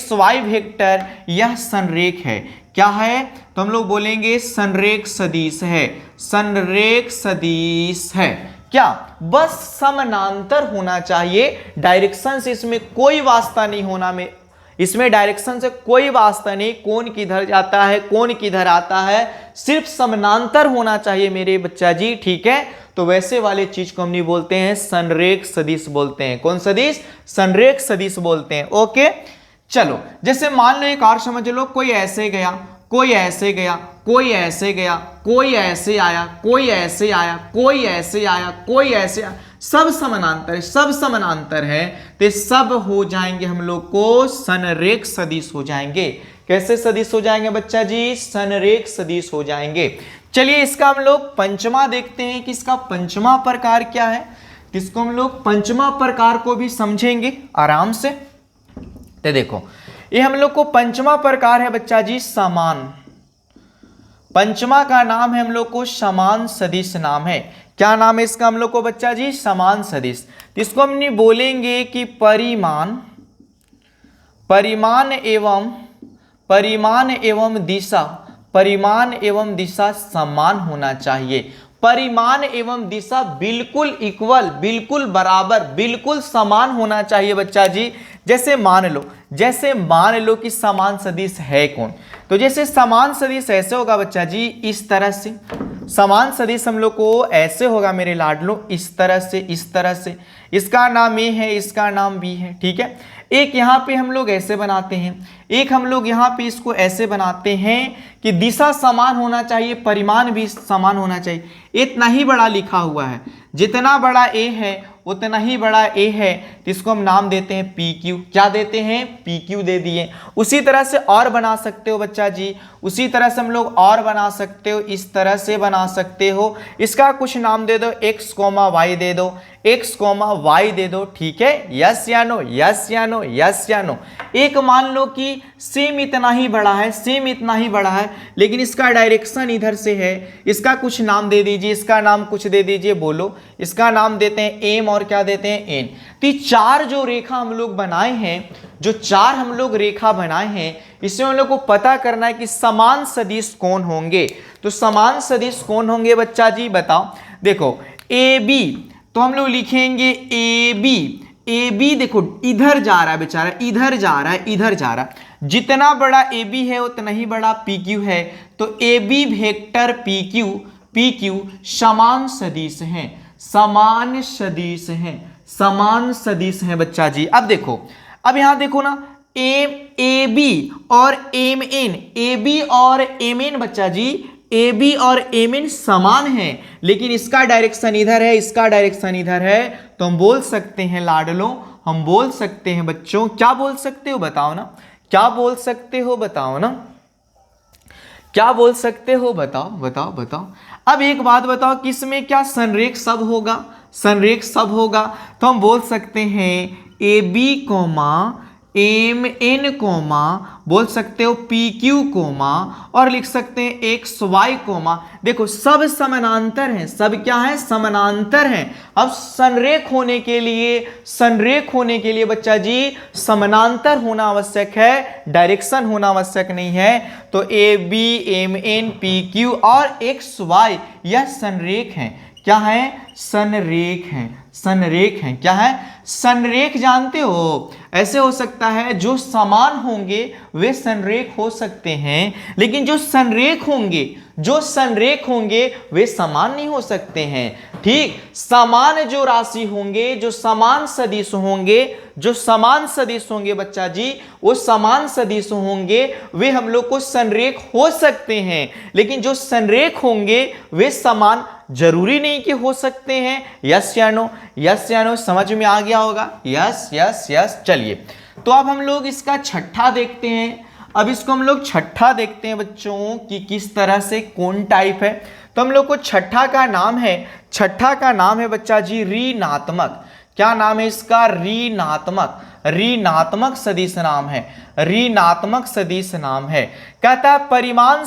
वाई वेक्टर, यह संरेख है। क्या है? तो हम लोग बोलेंगे संरेख सदिश है, संरेख सदिश है। क्या? बस समानांतर होना चाहिए, डायरेक्शन से इसमें कोई वास्ता नहीं होना में, इसमें डायरेक्शन से कोई वास्ता नहीं, कौन किधर जाता है कौन किधर आता है, सिर्फ समानांतर होना चाहिए मेरे बच्चा जी, ठीक है। तो वैसे वाले चीज को हम नहीं बोलते हैं संरेख सदिश बोलते हैं। कौन सदिश? संरेख सदिश बोलते हैं। ओके चलो, जैसे मान लो एक और समझ लो, कोई ऐसे गया, कोई ऐसे गया, कोई ऐसे गया, कोई ऐसे आया, कोई ऐसे आया, कोई ऐसे आया, कोई ऐसे आया, सब समानांतर है, सब समानांतर है, तो सब हो जाएंगे हम लोग को संरेख सदिश हो जाएंगे। कैसे सदिश हो जाएंगे बच्चा जी? संरेख सदिश हो जाएंगे। चलिए इसका हम लोग पंचमा देखते हैं कि इसका पंचमा प्रकार क्या है। इसको हम लोग पंचमा प्रकार को भी समझेंगे आराम से। तो देखो ये हम लोग को पंचमा प्रकार है बच्चा जी समान। पंचमा का नाम है हम लोग को समान सदिश नाम है। क्या नाम है इसका हम लोग को बच्चा जी? समान सदिश। इसको हम नहीं बोलेंगे कि परिमाण एवं दिशा समान होना चाहिए। परिमाण एवं दिशा बिल्कुल इक्वल, बिल्कुल बराबर, बिल्कुल समान होना चाहिए बच्चा जी। जैसे मान लो कि समान सदिश है कौन, तो जैसे समान सदिश ऐसे होगा बच्चा जी, इस तरह से। समान सदिश हम लोग को ऐसे होगा मेरे लाडलो, इस तरह से, इस तरह से। इसका नाम ए है, इसका नाम बी है, ठीक है। एक यहाँ पे हम लोग ऐसे बनाते हैं, एक हम लोग यहाँ पे इसको ऐसे बनाते हैं कि दिशा समान होना चाहिए, परिमाण भी समान होना चाहिए। इतना ही बड़ा लिखा हुआ है, जितना बड़ा ए है उतना ही बड़ा ए है, तो इसको हम नाम देते हैं पी क्यू। क्या देते हैं? पी क्यू दे दिए। उसी तरह से और बना सकते हो बच्चा जी, उसी तरह से हम लोग और बना सकते हो, इस तरह से बना सकते हो। इसका कुछ नाम दे दो, एक्स कोमा वाई दे दो, एक्स कोमा वाई दे दो, ठीक है। यस या नो, यस या नो, यस या नो। एक मान लो कि सेम इतना ही बड़ा है, सेम इतना ही बड़ा है, लेकिन इसका डायरेक्शन इधर से है। इसका कुछ नाम दे दीजिए, इसका नाम कुछ दे दीजिए, बोलो। इसका नाम देते हैं एम और क्या देते हैं? एन। तो चार जो रेखा हम लोग बनाए हैं, जो चार हम लोग रेखा बनाए हैं, इसमें हम लोग को पता करना है कि समान सदिश कौन होंगे। तो समान सदिश कौन होंगे बच्चा जी बताओ। देखो ए बी, तो हम लोग लिखेंगे ए बी। ए बी देखो इधर जा रहा है बेचारा, इधर जा रहा है, इधर जा रहा है। जितना बड़ा ए बी है उतना ही बड़ा पी क्यू है, तो A B vector P Q समान सदिश हैं, समान सदिश हैं, समान सदिश हैं बच्चा जी। अब देखो, अब यहां देखो ना, ए बी और एम एन, ए बी और एम एन बच्चा जी, ए बी और एम एन समान है, लेकिन इसका डायरेक्शन इधर है, इसका डायरेक्शन इधर है, तो हम बोल सकते हैं लाडलो, हम बोल सकते हैं बच्चों, क्या बोल सकते हो बताओ ना, क्या बोल सकते हो बताओ ना, क्या बोल सकते हो बताओ, बताओ बताओ। अब एक बात बताओ कि इसमें क्या संरेख सब होगा? संरेख सब होगा, तो हम बोल सकते हैं A B comma M N comma, बोल सकते हो पी क्यू कोमा, और लिख सकते हैं एक्स वाई कोमा। देखो सब समानांतर हैं, सब क्या है? समानांतर हैं। अब संरेख होने के लिए बच्चा जी समानांतर होना आवश्यक है, डायरेक्शन होना आवश्यक नहीं है। तो A B M N P Q और एक्स वाई यह संरेख हैं। क्या है? संरेख हैं, संरेख हैं। क्या है? संरेख। जानते हो ऐसे हो सकता है जो समान होंगे वे संरेख हो सकते हैं, लेकिन जो संरेख होंगे वे समान नहीं हो सकते हैं। ठीक, समान जो राशि होंगे, जो समान सदिश होंगे बच्चा जी, वो समान सदिश होंगे, वे हम लोग को संरेख हो सकते हैं, लेकिन जो संरेख होंगे वे समान जरूरी नहीं कि हो सकते हैं। यस या नो? यस या नो? समझ में आ गया होगा? Yes yes yes. चलिए तो अब हम लोग इसका छठा देखते हैं। अब इसको हम लोग छठा देखते हैं बच्चों कि किस तरह से कौन टाइप है। तो हम लोग को छठा का नाम है बच्चा जी ऋणात्मक। क्या नाम है इसका? ऋणात्मक सदिश नाम है, ऋणात्मक सदिश नाम है। कहता है परिमाण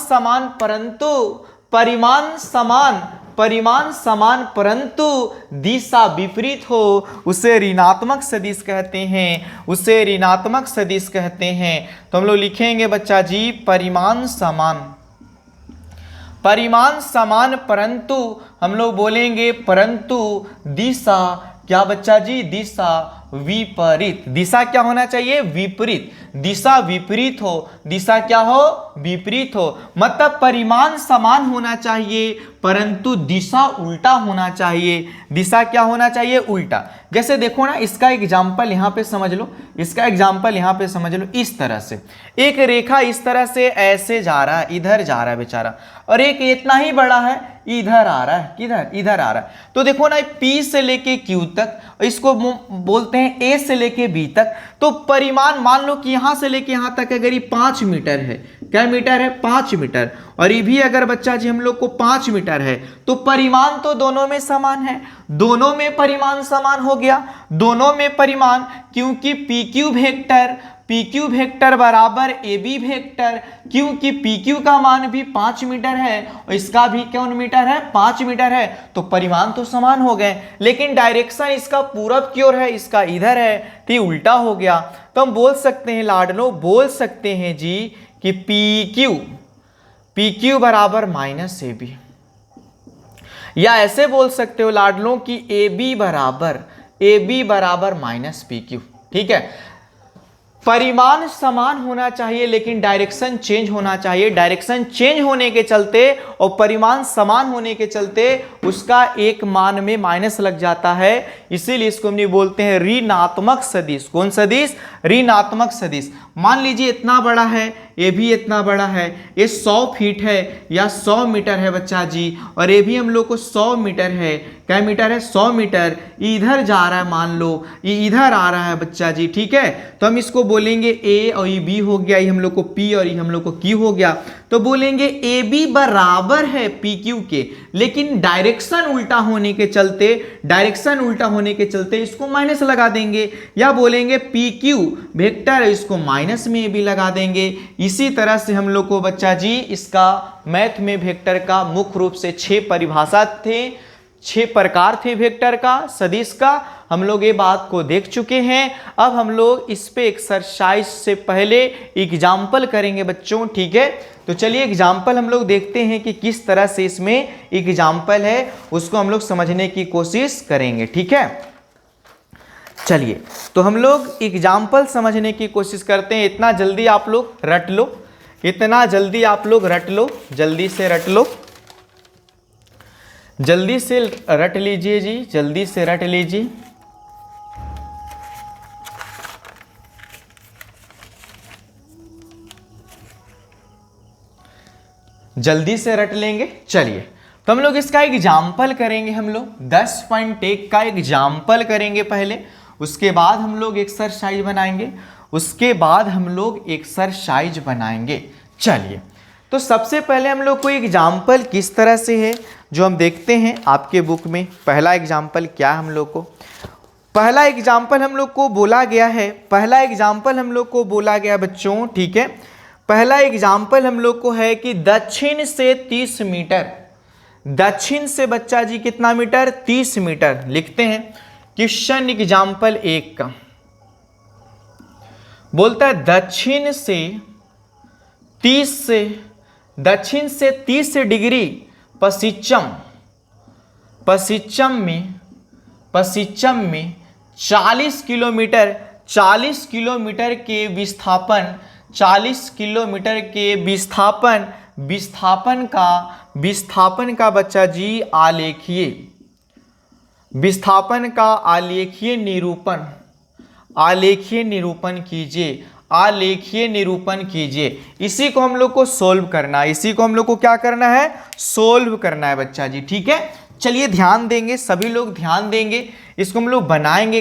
समान परंतु दिशा विपरीत हो, उसे ऋणात्मक सदिश कहते हैं, उसे ऋणात्मक सदिश कहते हैं। तो हम लोग लिखेंगे बच्चा जी परिमाण समान परंतु हम लोग बोलेंगे परंतु दिशा, क्या बच्चा जी? दिशा विपरीत। दिशा क्या होना चाहिए? विपरीत। दिशा विपरीत हो, दिशा क्या हो, विपरीत हो, मतलब परिमाण समान होना चाहिए परंतु दिशा उल्टा होना चाहिए। दिशा क्या होना चाहिए, उल्टा। जैसे देखो ना, इसका एग्जाम्पल यहाँ पे समझ लो, इसका एग्जाम्पल यहाँ पे समझ लो। इस तरह से एक रेखा इस तरह से ऐसे जा रहा है, इधर जा रहा है बेचारा, और एक इतना ही बड़ा है इधर आ रहा है, किधर, इधर आ रहा है। तो देखो ना, P से लेके Q तक, इसको बोलते हैं A से लेके B तक। तो परिमाण मान लो कि यहाँ से लेके यहाँ तक अगर ये 5 मीटर है, क्या मीटर है, 5 मीटर, और ये भी अगर बच्चा जी हम लोग को 5 मीटर है, तो परिमाण तो दोनों में समान है, दोनों में परिमाण समान हो गया, दोनों में परिमाण, क्योंकि PQ वेक्टर बराबर AB वेक्टर, क्योंकि PQ का मान भी 5 मीटर है और इसका भी कौन मीटर है, 5 मीटर है, तो परिमाण तो समान हो गए। लेकिन डायरेक्शन इसका पूरब की ओर है, इसका इधर है, तो ये उल्टा हो गया। तो हम बोल सकते हैं लाडलो, बोल सकते हैं जी कि PQ बराबर माइनस AB, या ऐसे बोल सकते हो लाडलो कि AB बराबर माइनस PQ। ठीक है, परिमाण समान होना चाहिए लेकिन डायरेक्शन चेंज होना चाहिए। डायरेक्शन चेंज होने के चलते और परिमाण समान होने के चलते उसका एक मान में माइनस लग जाता है, इसीलिए इसको हम बोलते हैं ऋणात्मक सदिश। कौन सदिश, ऋणात्मक सदिश। मान लीजिए इतना बड़ा है, ये भी इतना बड़ा है, ये 100 फीट है या 100 मीटर है बच्चा जी, और ये भी हम लोग को 100 मीटर है। क्या मीटर है, 100 मीटर। इधर जा रहा है, मान लो ये इधर आ रहा है बच्चा जी। ठीक है, तो हम इसको बोलेंगे A और ये B हो गया, ये हम लोग को P और ये हम लोग को Q हो गया। तो बोलेंगे AB बराबर है PQ के, लेकिन डायरेक्शन उल्टा होने के चलते इसको माइनस लगा देंगे, या बोलेंगे PQ वेक्टर है, इसको माइनस में AB लगा देंगे। इसी तरह से हम लोग को बच्चा जी इसका मैथ में वेक्टर का मुख्य रूप से 6 परिभाषा थे, 6 प्रकार थे वेक्टर का, सदिश का। हम लोग ये बात को देख चुके हैं। अब हम लोग इस पे एक्सरसाइज से पहले एग्जाम्पल करेंगे बच्चों। ठीक है, तो चलिए एग्जाम्पल हम लोग देखते हैं कि किस तरह से इसमें एग्जाम्पल है, उसको हम लोग समझने की कोशिश करेंगे। ठीक है, चलिए तो हम लोग एग्जाम्पल समझने की कोशिश करते हैं। इतना जल्दी आप लोग रट लो, इतना जल्दी आप लोग रट लो, जल्दी से रट लो, जल्दी से रट लीजिए जी, जल्दी से रट लीजिए। जल्दी से रट लेंगे। चलिए तो हम लोग इसका एग्जाम्पल करेंगे, हम लोग 10.1 का एग्जाम्पल करेंगे पहले, उसके बाद हम लोग एक्सरसाइज बनाएंगे, चलिए तो सबसे पहले हम लोग को एग्जाम्पल किस तरह से है जो हम देखते हैं आपके बुक में। पहला एग्जाम्पल क्या है हम लोग को, पहला एग्जाम्पल हम लोग को बोला गया बच्चों। ठीक है, पहला एग्जाम्पल हम लोग को है कि दक्षिण से 30 मीटर, दक्षिण से बच्चा जी कितना मीटर, 30 मीटर। लिखते हैं क्वेश्चन एग्जाम्पल 1 का बोलता है दक्षिण से 30 डिग्री पश्चिम में 40 किलोमीटर के विस्थापन का बच्चा जी आलेखीय निरूपण कीजिए। इसी को हम लोग को सोल्व करना है, इसी को हम लोग को क्या करना है, सोल्व करना है बच्चा जी। ठीक है, चलिए ध्यान देंगे, सभी लोग ध्यान देंगे। इसको हम लोग बनाएंगे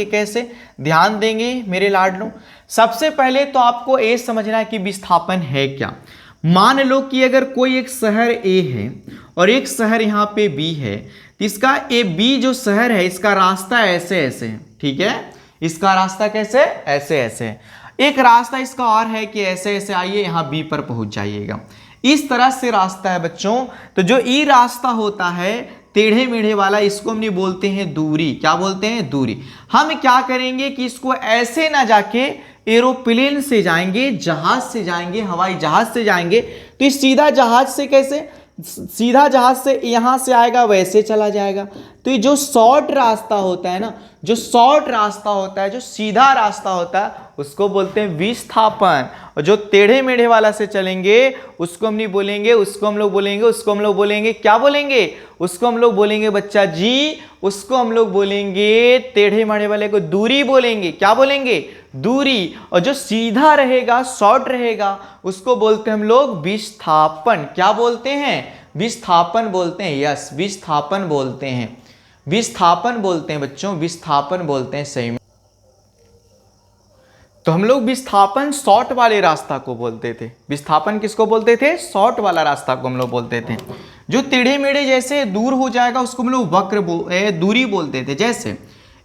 कैसे, ध्यान देंगे मेरे लाडलों। सबसे पहले तो आपको ये समझना है कि विस्थापन है क्या। मान लो कि अगर कोई एक शहर A है और एक शहर यहाँ पे B है, तो इसका B जो शहर है इसका रास्ता ऐसे है। ठीक है, इसका रास्ता कैसे, ऐसे है। एक रास्ता इसका और है कि ऐसे आइए यहाँ B पर पहुंच जाइएगा, इस तरह से रास्ता है बच्चों। तो जो ई रास्ता होता है टेढ़े मेढ़े वाला, इसको हम नहीं बोलते हैं दूरी। क्या बोलते हैं, दूरी। हम क्या करेंगे कि इसको ऐसे ना जाके एरोप्लेन से जाएंगे, जहाज से जाएंगे, हवाई जहाज से जाएंगे, तो इस सीधा जहाज से कैसे सीधा जहाज से यहाँ से आएगा वैसे चला जाएगा। तो ये जो शॉर्ट रास्ता होता है ना, जो शॉर्ट रास्ता होता है, जो सीधा रास्ता होता है, उसको बोलते हैं विस्थापन। और जो टेढ़े मेढ़े वाला से चलेंगे उसको हम नहीं बोलेंगे, उसको हम लोग बोलेंगे, उसको हम लोग बोलेंगे, क्या बोलेंगे, उसको हम लोग बोलेंगे बच्चा जी, उसको हम लोग बोलेंगे, टेढ़े मेढ़े वाले को दूरी बोलेंगे। क्या बोलेंगे, दूरी। और जो सीधा रहेगा, शॉर्ट रहेगा, उसको बोलते हैं हम लोग विस्थापन। क्या बोलते हैं, विस्थापन बोलते हैं। यस, विस्थापन बोलते हैं, विस्थापन बोलते हैं बच्चों, विस्थापन बोलते हैं सही में। तो हम लोग विस्थापन शॉर्ट वाले रास्ता को बोलते थे। विस्थापन किसको बोलते थे, शॉर्ट वाला रास्ता को हम लोग बोलते थे। जो टेढ़े मेढ़े जैसे दूर हो जाएगा उसको हम लोग वक्र दूरी बोलते थे। जैसे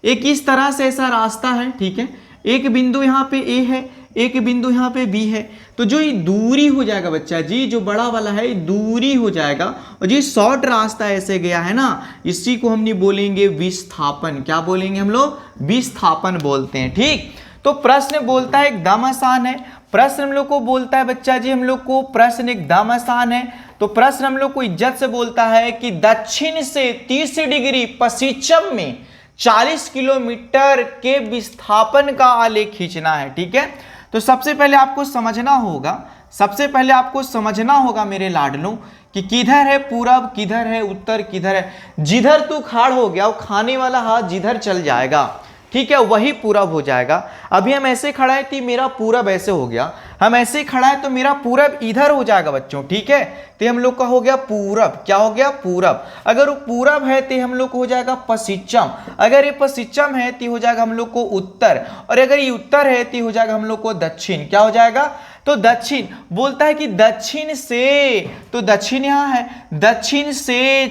एक इस तरह से ऐसा रास्ता है, ठीक है, एक बिंदु यहाँ पे ए है, एक बिंदु यहाँ पे बी है, तो जो ये दूरी हो जाएगा बच्चा जी, जो बड़ा वाला है दूरी हो जाएगा, और जो शॉर्ट रास्ता ऐसे गया है ना, इसी को हम नहीं बोलेंगे विस्थापन। क्या बोलेंगे हम लोग, विस्थापन बोलते हैं। ठीक, तो प्रश्न बोलता है एकदम आसान है। प्रश्न हम लोग को बोलता है बच्चा जी, हम लोग को प्रश्न एकदम आसान है। तो प्रश्न हम लोग को इज्जत से बोलता है कि दक्षिण से 30 डिग्री पश्चिम में 40 किलोमीटर के विस्थापन का आलेख खींचना है। ठीक है, तो सबसे पहले आपको समझना होगा, सबसे पहले आपको समझना होगा मेरे लाडलों कि किधर है पूरब, किधर है उत्तर, किधर है, जिधर तू खाड़ हो गया वो खाने वाला हाथ जिधर चल जाएगा, ठीक है, वही पूरब हो जाएगा। अभी हम ऐसे खड़ा है कि मेरा पूरब ऐसे हो गया, हम ऐसे खड़ा है तो मेरा पूरब इधर हो जाएगा बच्चों। ठीक है, तो हम लोग का हो गया पूरब। क्या हो गया, पूरब। अगर वो पूरब है तो हम लोग को हो जाएगा पश्चिम, अगर ये पश्चिम है तो हो जाएगा हम लोग को उत्तर, और अगर ये उत्तर है तो हो जाएगा हम लोग को दक्षिण। क्या हो जाएगा, तो दक्षिण। बोलता है कि दक्षिण से, तो दक्षिण यहाँ है, दक्षिण से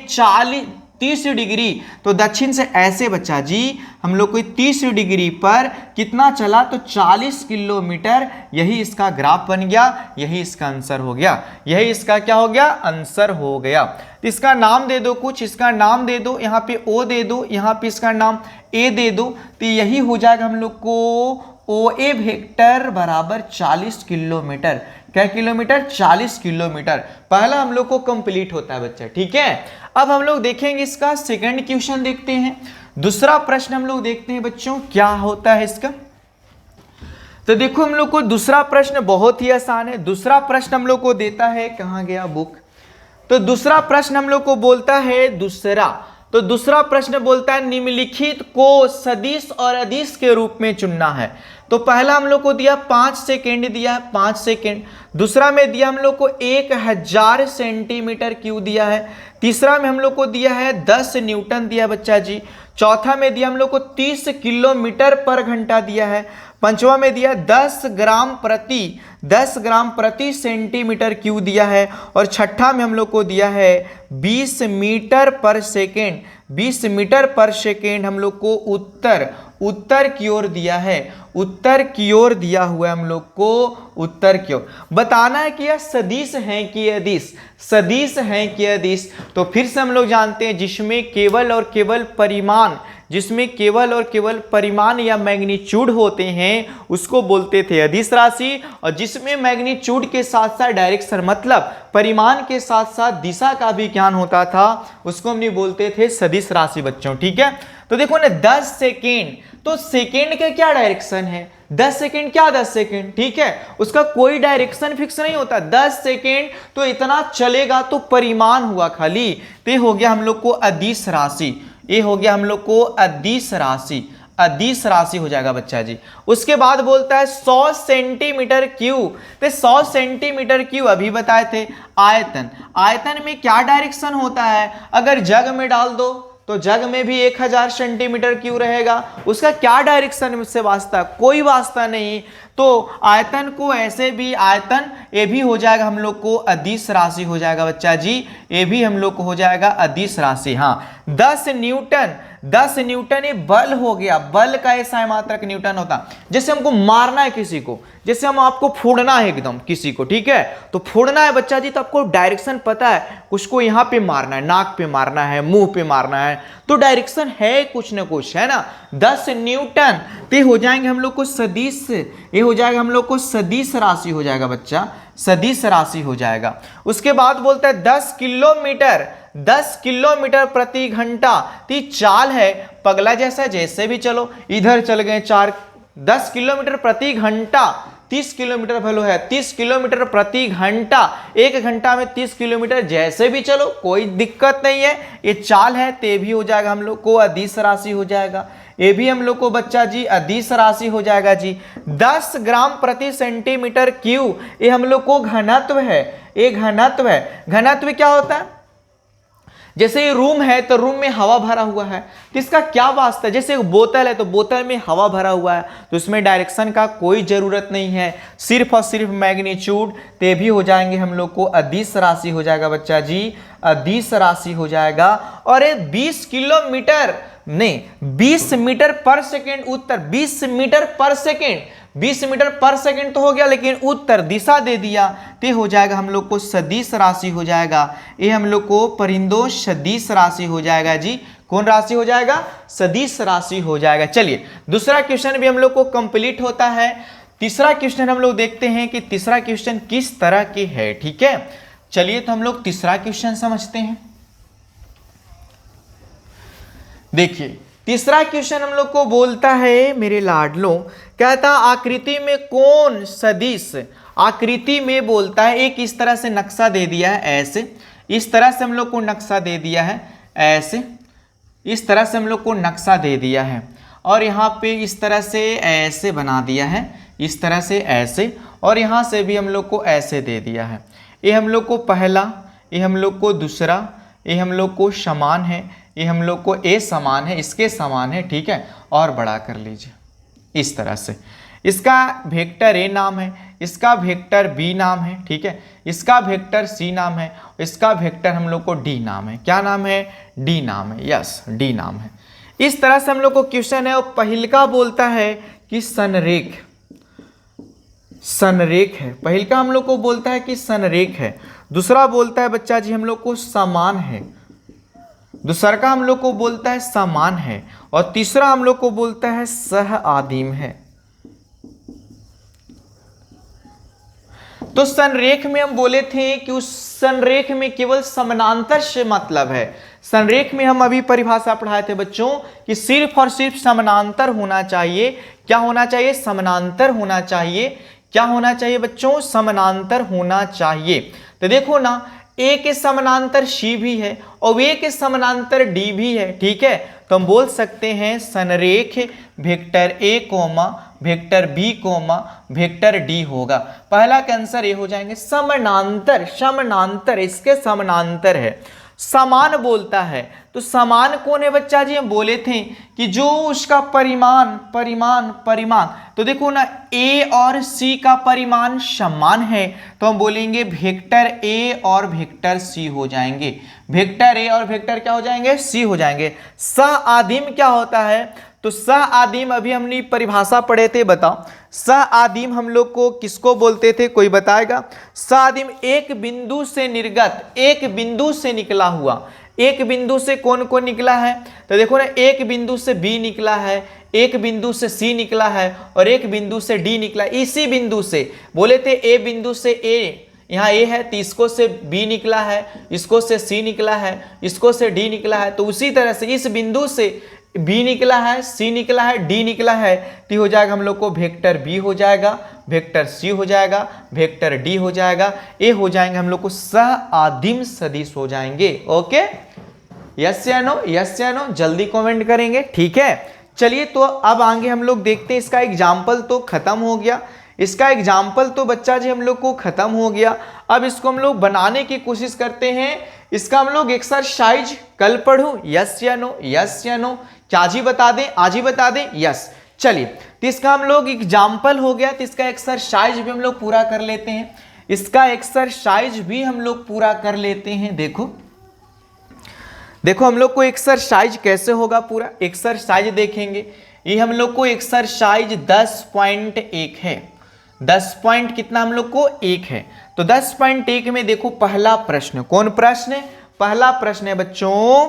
30 डिग्री, तो दक्षिण से ऐसे बच्चा जी हम लोग को 30 डिग्री पर कितना चला, तो 40 किलोमीटर। यही इसका ग्राफ बन गया, यही इसका आंसर हो गया, यही इसका क्या हो गया, आंसर हो गया। तो इसका नाम दे दो कुछ, इसका नाम दे दो, यहाँ पे ओ दे दो, यहाँ पे इसका नाम ए दे दो, तो यही हो जाएगा हम लोग को ओ ए वेक्टर बराबर 40 किलोमीटर। क्या किलोमीटर, 40 किलोमीटर। पहला हम लोग को कंप्लीट होता है बच्चा। ठीक है, अब हम लोग देखेंगे इसका सेकंड क्वेश्चन देखते हैं। दूसरा प्रश्न हम लोग देखते हैं बच्चों क्या होता है इसका। तो देखो हम लोग को दूसरा प्रश्न बहुत ही आसान है। दूसरा प्रश्न हम लोग को देता है, कहाँ गया बुक, तो दूसरा प्रश्न हम लोग को बोलता है दूसरा, तो दूसरा प्रश्न बोलता है निम्नलिखित को सदिश और अदिश के रूप में चुनना है। तो पहला हम लोग को दिया 5 सेकेंड दिया है, 5 सेकेंड। दूसरा में दिया हम लोग को 1000 सेंटीमीटर क्यूब दिया है। तीसरा में हम लोग को दिया है 10 न्यूटन दिया बच्चा जी। चौथा में दिया हम लोग को 30 किलोमीटर पर घंटा दिया है। पंचवा में दिया 10 ग्राम प्रति सेंटीमीटर क्यूब दिया है। और छठा में हम लोग को दिया है 20 मीटर पर सेकेंड, 20 मीटर पर सेकेंड हम लोग को उत्तर की ओर दिया है, उत्तर की ओर दिया हुआ है हम लोग को, उत्तर की ओर। बताना है कि यह सदिश है कि अदिश, सदिश है कि अदिश। तो फिर से हम लोग जानते हैं जिसमें केवल और केवल परिमाण, जिसमें केवल और केवल परिमाण या मैग्नीट्यूड होते हैं उसको बोलते थे अदिश राशि, और जिसमें मैग्नीट्यूड के साथ साथ डायरेक्शन मतलब परिमाण के साथ साथ दिशा का भी ज्ञान होता था उसको हम नहीं बोलते थे सदिश राशि बच्चों। ठीक है, तो देखो ना 10 सेकेंड, तो सेकेंड के क्या डायरेक्शन है, 10 सेकेंड क्या 10 सेकेंड, ठीक है, उसका कोई डायरेक्शन फिक्स नहीं होता। 10 सेकेंड तो इतना चलेगा तो परिमाण हुआ खाली, तो ये हो गया हम लोग को अदिश राशि, ये हो गया हम लोग को अदिश राशि, अदिश राशि हो जाएगा बच्चा जी। उसके बाद बोलता है 100 सेंटीमीटर क्यूब, तो 100 सेंटीमीटर क्यूब अभी बताए थे। आयतन, आयतन में क्या डायरेक्शन होता है, अगर जग में डाल दो तो जग में भी 1000 सेंटीमीटर क्यूब रहेगा, उसका क्या डायरेक्शन से वास्ता, कोई वास्ता नहीं। तो आयतन को ऐसे भी आयतन, ये भी हो जाएगा हम लोग को अदिश राशि हो जाएगा बच्चा जी, ये भी हम लोग को हो जाएगा अदिश राशि। हाँ, 10 10 न्यूटन ये बल हो गया, बल का ऐसा मात्रक न्यूटन होता। जैसे हमको मारना है किसी को, जैसे हम आपको फोड़ना है एकदम किसी को, ठीक है, तो फोड़ना है बच्चा जी, तो आपको डायरेक्शन पता है, कुछ को यहाँ पे मारना है, नाक पे मारना है, मुंह पे मारना है, तो डायरेक्शन है कुछ ना कुछ, है ना। 10 न्यूटन तो हो जाएंगे हम लोग को सदिश, ये हो जाएगा हम लोग को सदिश राशि हो जाएगा बच्चा, सदिश राशि हो जाएगा। उसके बाद बोलता है 10 किलोमीटर, 10 किलोमीटर प्रति घंटा, तो चाल है पगला जैसा, जैसे भी चलो इधर चल गए 4, 10 किलोमीटर प्रति घंटा 30 किलोमीटर वैल्यू है, 30 किलोमीटर प्रति घंटा, 1 घंटा में 30 किलोमीटर, जैसे भी चलो कोई दिक्कत नहीं है, ये चाल है, ते भी हो जाएगा हम लोग को अदिश राशि हो जाएगा। ये भी हम लोग को बच्चा जी अदिश राशि हो जाएगा जी। 10 ग्राम प्रति सेंटीमीटर क्यूब, ये हम लोग को घनत्व है, ये घनत्व है। घनत्व क्या होता है, जैसे ये रूम है तो रूम में हवा भरा हुआ है, तो इसका क्या वास्ता है, जैसे एक बोतल है तो बोतल में हवा भरा हुआ है, तो उसमें डायरेक्शन का कोई जरूरत नहीं है, सिर्फ और सिर्फ मैग्नीट्यूड, ते भी हो जाएंगे हम लोग को अदिश राशि हो जाएगा बच्चा जी, अदिश राशि हो जाएगा। और ये 20 किलोमीटर नहीं 20 मीटर पर सेकेंड उत्तर, 20 मीटर पर सेकेंड, 20 मीटर पर सेकेंड तो हो गया, लेकिन उत्तर दिशा दे दिया, तो हो जाएगा हम लोग को सदिश राशि हो जाएगा। ये हम लोग को परिंदों सदिश राशि हो जाएगा जी। कौन राशि हो जाएगा, सदिश राशि हो जाएगा। चलिए दूसरा क्वेश्चन भी हम लोग को कंप्लीट होता है। तीसरा क्वेश्चन हम लोग देखते हैं कि तीसरा क्वेश्चन किस तरह के है, ठीक है। चलिए तो हम लोग तीसरा क्वेश्चन समझते हैं। देखिए तीसरा क्वेश्चन हम लोग को बोलता है मेरे लाडलों, कहता आकृति में कौन सदिश, आकृति में बोलता है एक इस तरह से नक्शा दे दिया है, ऐसे इस तरह से हम लोग को नक्शा दे दिया है, ऐसे इस तरह से हम लोग को नक्शा दे दिया है, और यहाँ पे इस तरह से ऐसे बना दिया है, इस तरह से ऐसे, और यहाँ से भी हम लोग को ऐसे दे दिया है। ये हम लोग को पहला, ये हम लोग को दूसरा, ये हम लोग को समान है, ये हम लोग को ए समान है, इसके समान है, ठीक है, और बड़ा कर लीजिए इस तरह से। इसका वेक्टर ए नाम है, इसका वेक्टर बी नाम है, ठीक है, इसका वेक्टर सी नाम है, इसका वेक्टर हम लोग को डी नाम है। क्या नाम है, डी नाम है, यस डी नाम है। इस तरह से हम लोग को क्वेश्चन है। और पहिलका बोलता है कि संरेख, संरेख है, पहिलका हम लोग को बोलता है कि संरेख है। दूसरा बोलता है बच्चा जी हम लोग को समान है, दूसरा का हम लोग को बोलता है समान है, और तीसरा हम लोग को बोलता है सह आदिम है। तो संरेख में हम बोले थे कि उस संरेख में केवल समानांतर से मतलब है। संरेख में हम अभी परिभाषा पढ़ाए थे बच्चों कि सिर्फ और सिर्फ समानांतर होना चाहिए। क्या होना चाहिए, समानांतर होना चाहिए। क्या होना चाहिए बच्चों, समानांतर होना चाहिए। तो देखो ना, ए के समानांतर सी भी है और ए के समानांतर डी भी है, ठीक है। तो हम बोल सकते हैं संरेख vector A comma vector B comma vector D होगा। पहला का आंसर ये हो जाएंगे समानांतर, समानांतर इसके समानांतर है। समान बोलता है तो समान कौन है बच्चा जी, हम बोले थे कि जो उसका परिमाण परिमाण परिमाण, तो देखो ना ए और सी का परिमाण समान है, तो हम बोलेंगे वेक्टर ए और वेक्टर सी हो जाएंगे। वेक्टर ए और वेक्टर क्या हो जाएंगे, सी हो जाएंगे। सह आदिम क्या होता है, तो सह आदिम अभी हमने परिभाषा पढ़े थे, बताओ सह आदिम हम लोग को किसको बोलते थे, कोई बताएगा। सह आदिम एक बिंदु से निर्गत, एक बिंदु से निकला हुआ, एक बिंदु से कौन कौन निकला है, तो देखो ना एक बिंदु से बी निकला है, एक बिंदु से सी निकला है और एक बिंदु से डी निकला। इसी बिंदु से बोले थे ए बिंदु से ए, यहाँ ए है तो इसको से बी निकला है, इसको से सी निकला है, इसको से डी निकला है। तो उसी तरह से इस बिंदु से बी निकला है, सी निकला है, डी निकला है, तो हो जाएगा हम लोग को वेक्टर बी हो जाएगा, वेक्टर सी हो जाएगा, वेक्टर डी हो जाएगा, ए हो जाएंगे हम लोग को सह आदिम सदिश हो जाएंगे। ओके, यस या नो, यस या नो, जल्दी कमेंट करेंगे, ठीक है। चलिए तो अब आगे हम लोग देखते हैं, इसका एग्जाम्पल तो खत्म हो गया, इसका एग्जाम्पल तो बच्चा जी हम लोग को खत्म हो गया। अब इसको हम लोग बनाने की कोशिश करते हैं। इसका हम लोग एक्सरसाइज कल पढ़ूं, यस या नो, यस या नो, क्या जी बता दें, आज ही बता दें, यस। चलिए तो इसका हम लोग एग्जाम्पल हो गया, तो इसका एक्सरसाइज भी हम लोग पूरा कर लेते हैं। इसका एक्सरसाइज भी हम लोग पूरा कर लेते हैं। देखो देखो हम लोग को एक्सरसाइज कैसे होगा, पूरा एक्सरसाइज देखेंगे। ये हम लोग को एक्सरसाइज 10.1 है। 10 पॉइंट कितना हम लोग को 1 है। तो 10.1 में देखो पहला प्रश्न, कौन प्रश्न है? पहला प्रश्न है बच्चों,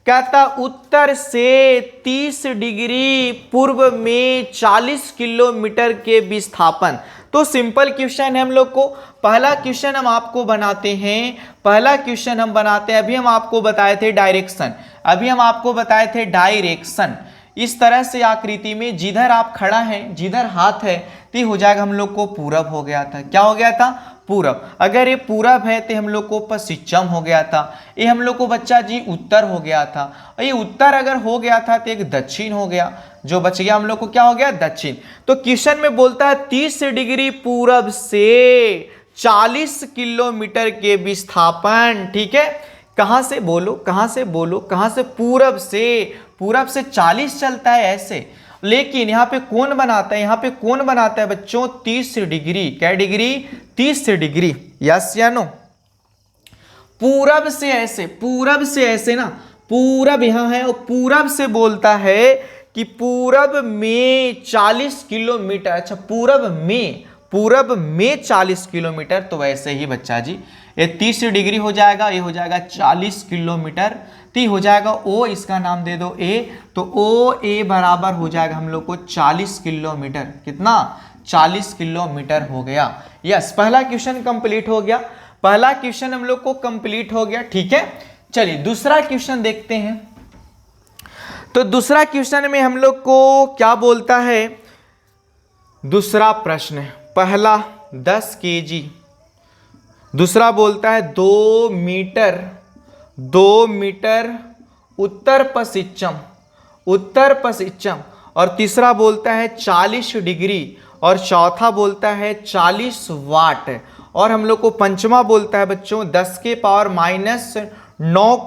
कहता उत्तर से 30 डिग्री पूर्व में 40 किलोमीटर के विस्थापन। तो सिंपल क्वेश्चन है हम लोग को। पहला क्वेश्चन हम आपको बनाते हैं, पहला क्वेश्चन हम बनाते हैं, अभी हम आपको बताए थे डायरेक्शन, अभी हम आपको बताए थे डायरेक्शन। इस तरह से आकृति में जिधर आप खड़ा हैं, जिधर हाथ है, तो हो जाएगा हम लोग को पूरब हो गया था। क्या हो गया था? पूरब। अगर ये पूरब है तो हम लोग को पश्चिम हो गया था। ये हम लोग को बच्चा जी उत्तर हो गया था। ये उत्तर अगर हो गया था तो एक दक्षिण हो गया, जो बच गया हम लोग को क्या हो गया? दक्षिण। तो क्वेश्चन में बोलता है 30 डिग्री पूरब से 40 किलोमीटर के विस्थापन। ठीक है, कहां से बोलो, कहां से बोलो, कहां से? पूरब से। पूरब से 40 चलता है ऐसे, लेकिन यहाँ पे कौन बनाता है? यहाँ पे कौन बनाता है बच्चों? 30 डिग्री। क्या डिग्री? 30 डिग्री। यस या नो? पूरब से ऐसे, पूरब से ऐसे ना, पूरब यहाँ है और पूरब से बोलता है कि पूरब में 40 किलोमीटर। अच्छा, पूरब में 40 किलोमीटर। तो वैसे ही बच्चा जी ये 30 डिग्री हो जाएगा, ये हो जाएगा 40 किलोमीटर, तो हो जाएगा ओ, इसका नाम दे दो ए। तो ओ ए बराबर हो जाएगा हम लोग को 40 किलोमीटर। कितना? 40 किलोमीटर हो गया। यस, पहला क्वेश्चन कंप्लीट हो गया, पहला क्वेश्चन हम लोग को कंप्लीट हो गया। ठीक है, चलिए दूसरा क्वेश्चन देखते हैं। तो दूसरा क्वेश्चन में हम लोग को क्या बोलता है? दूसरा प्रश्न, पहला 10 केजी, दूसरा बोलता है 2 मीटर उत्तर पश्चिम, और तीसरा बोलता है 40 डिग्री, और चौथा बोलता है 40 वाट, और हम लोग को पंचमा बोलता है बच्चों 10 के पावर -9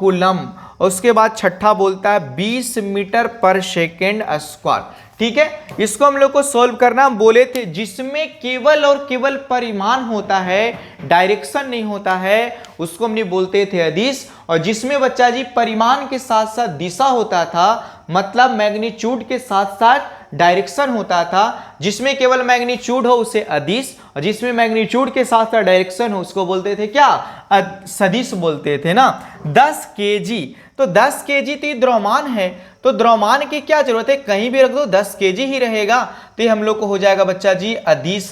कूलम, उसके बाद छठा बोलता है 20 मीटर पर सेकेंड स्क्वायर। ठीक है, इसको हम लोग को सोल्व करना। हम बोले थे जिसमें केवल और केवल परिमाण होता है, डायरेक्शन नहीं होता है, उसको हमने बोलते थे अदिश। और जिसमें बच्चा जी परिमाण के साथ साथ दिशा होता था, मतलब मैग्नीट्यूड के साथ साथ डायरेक्शन होता था, जिसमें केवल मैग्नीट्यूड हो उसे अदिश, और जिसमें मैग्नीट्यूड के साथ साथ डायरेक्शन हो उसको बोलते थे क्या? सदिश बोलते थे ना। 10 केजी, तो 10 केजी तो ये द्रव्यमान है, तो द्रव्यमान की क्या जरूरत है? कहीं भी रख दो 10 केजी ही रहेगा। तो ये हम लोग को हो जाएगा बच्चा जी अदिश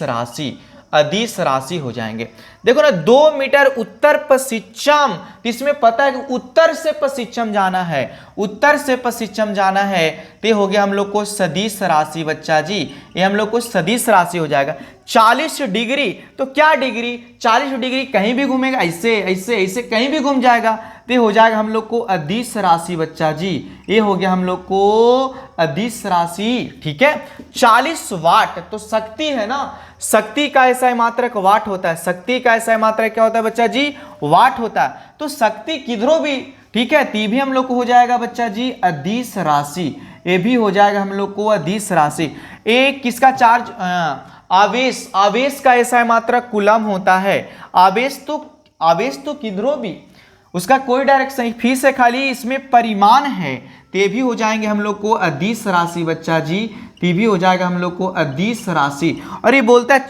राशि हो जाएंगे। देखो ना, 2 मीटर उत्तर पश्चिम, इसमें पता है कि उत्तर से पश्चिम जाना है, उत्तर से पश्चिम जाना है, तो हो गया हम लोग को सदिश राशि बच्चा जी, ये हम लोग को सदिश राशि हो जाएगा। 40 डिग्री, तो क्या डिग्री? 40 डिग्री कहीं भी घूमेगा, ऐसे ऐसे ऐसे कहीं भी घूम जाएगा, तो हो जाएगा हम लोग को अदिश राशि बच्चा जी, ये हो गया हम लोग को अदिश राशि। ठीक है, 40 वाट, तो शक्ति है ना, शक्ति का ऐसा मात्रक वाट होता है, शक्ति का ऐसा मात्रक क्या होता है बच्चा जी? वाट होता है। तो शक्ति किधरों भी, ठीक है, ती भी हम लोग को हो जाएगा बच्चा जी अदिश राशि, ये भी हो जाएगा हम लोग को अदिश राशि। एक किसका चार्ज? आवेश का ऐसा मात्रक कूलम होता है। आवेश तो किधरों भी, उसका कोई डायरेक्शन, फिर से खाली इसमें परिमाण है, ते भी हो जाएंगे हम लोग को अदिश राशि बच्चा जी, ते भी हो जाएगा हम लोग को अदिश राशि। और ये बोलता है